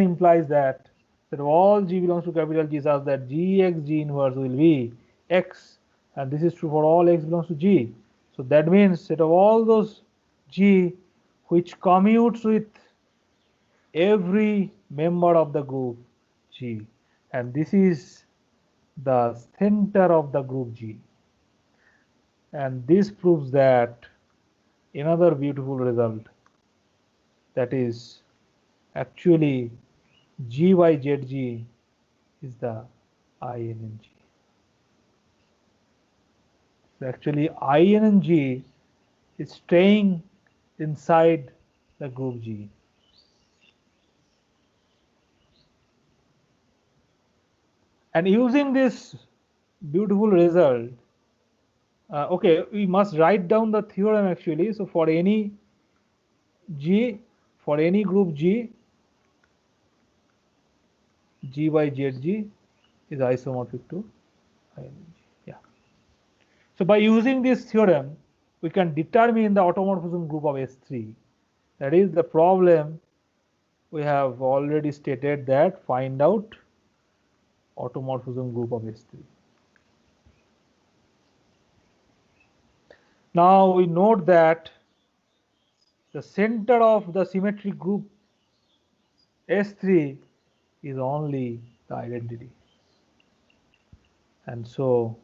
implies that all G belongs to capital G such that Gx G inverse will be x, and this is true for all x belongs to G. So that means set of all those G which commutes with every member of the group G, and this is the center of the group G. And this proves that another beautiful result, that is actually G by ZG is the INNG. So actually INNG is staying inside the group G. And using this beautiful result, okay, we must write down the theorem actually. So for any G, for any group G, G by ZG is isomorphic to ING. Yeah. So by using this theorem, we can determine the automorphism group of S3. That is the problem we have already stated, that find out automorphism group of S3. Now we note that the center of the symmetric group S3 is only the identity. And so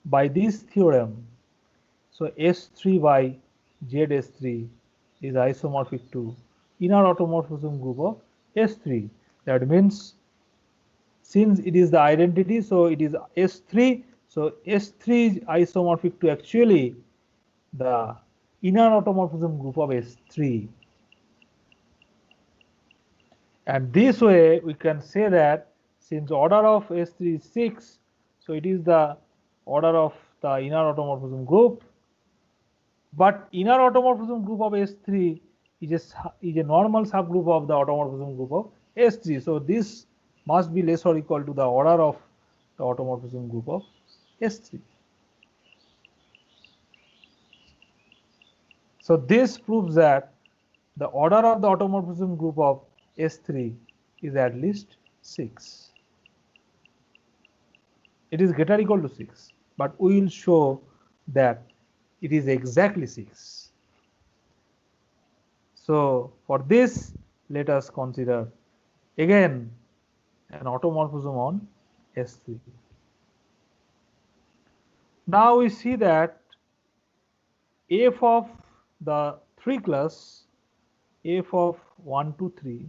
by this theorem, so S3 by ZS3 is isomorphic to inner automorphism group of S3. That means since it is the identity, so it is S3. So S3 is isomorphic to actually the inner automorphism group of S3. And this way we can say that since order of S3 is 6, so it is the order of the inner automorphism group. But inner automorphism group of S3 is a normal subgroup of the automorphism group of S3. So this must be less or equal to the order of the automorphism group of S3. So this proves that the order of the automorphism group of S3 is at least 6. It is greater or equal to 6, but we will show that it is exactly 6. So for this, let us consider again an automorphism on S3. Now we see that f of the 3 class, f of 1, 2, 3.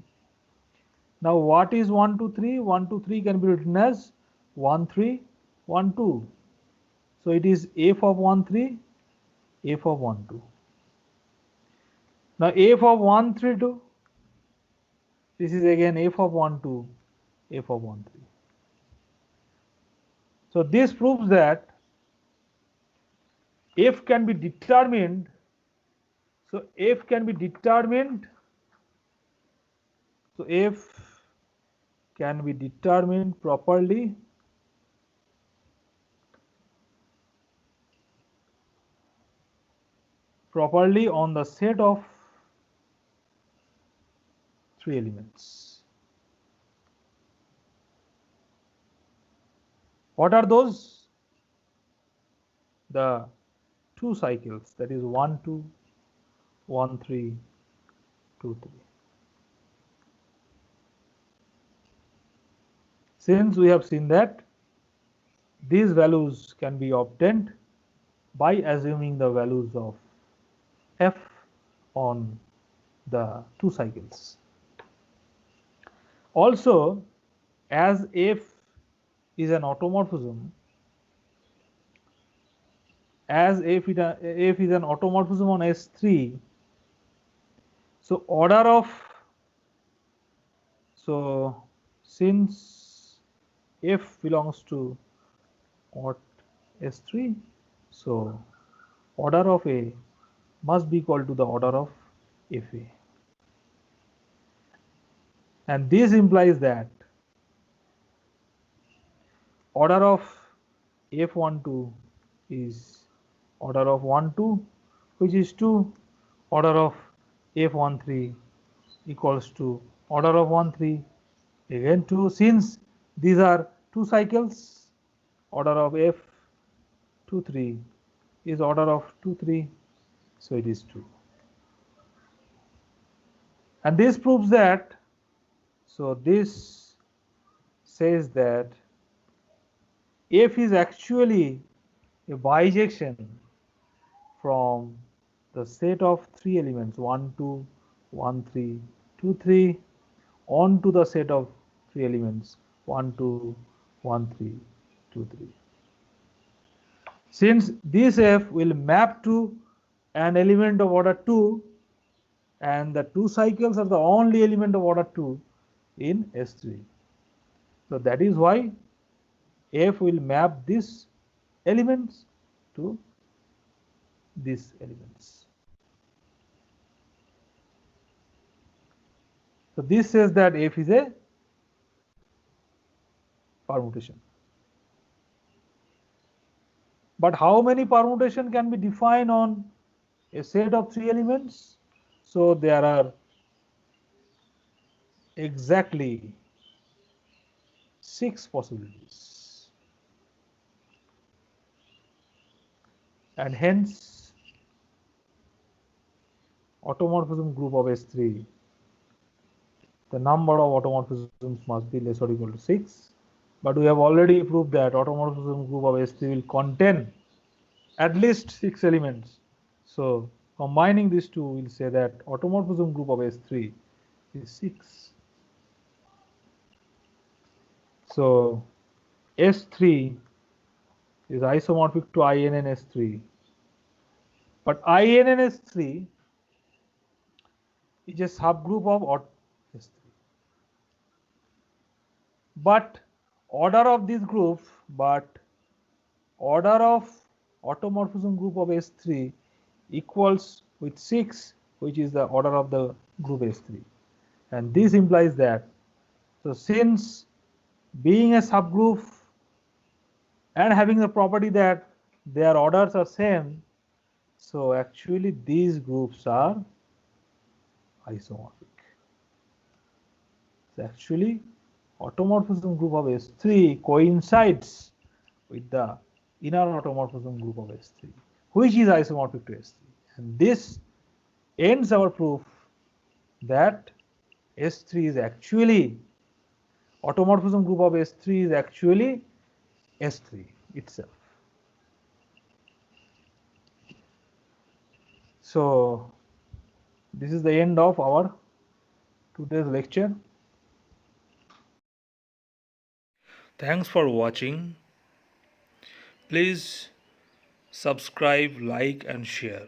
Now what is 1, 2, 3? 1, 2, 3 can be written as 1, 3, 1, 2. So it is f of 1, 3, f of 1, 2. Now f of 1, 3, 2. This is again f of 1, 2, f of 1, 3. So this proves that f can be determined. So f can be determined. So f can be determined properly on the set of 3 elements. What are those? The 2 cycles, that is 1, 2, 1, 3, 2, 3. Since we have seen that these values can be obtained by assuming the values of f on the two cycles. Also, as f is an automorphism, as f is an automorphism on S3, so order of, so since f belongs to ort S3, so order of A must be equal to the order of Fa. And this implies that order of F12 is order of 1 2, which is 2. Order of F13 equals to order of 1 3, again 2. Since these are two cycles, order of F23 is order of 2 3, so it is 2. And this proves that, so this says that F is actually a bijection from the set of three elements 1 2 1 3 2 3 on to the set of three elements 1 2 1 3 2 3. Since this F will map to an element of order 2, and the two cycles are the only element of order 2 in S3. So that is why F will map these elements to these elements. So this says that F is a permutation. But how many permutation can be defined on a set of three elements? So there are exactly 6 possibilities. And hence automorphism group of S3, the number of automorphisms must be less or equal to 6. But we have already proved that automorphism group of S3 will contain at least 6 elements. So combining these two, we'll say that automorphism group of S3 is 6. So S3 is isomorphic to INN-S3. But INN-S3 is a subgroup of S3. But order of these groups, order of automorphism group of S3 equals with 6, which is the order of the group S3. And this implies that, so since being a subgroup and having the property that their orders are same, so actually these groups are isomorphic. So actually automorphism group of S3 coincides with the inner automorphism group of S3, which is isomorphic to S3. And this ends our proof that S3 is actually, automorphism group of S3 is actually S3 itself. So this is the end of our today's lecture. Thanks for watching. Please subscribe, like and share.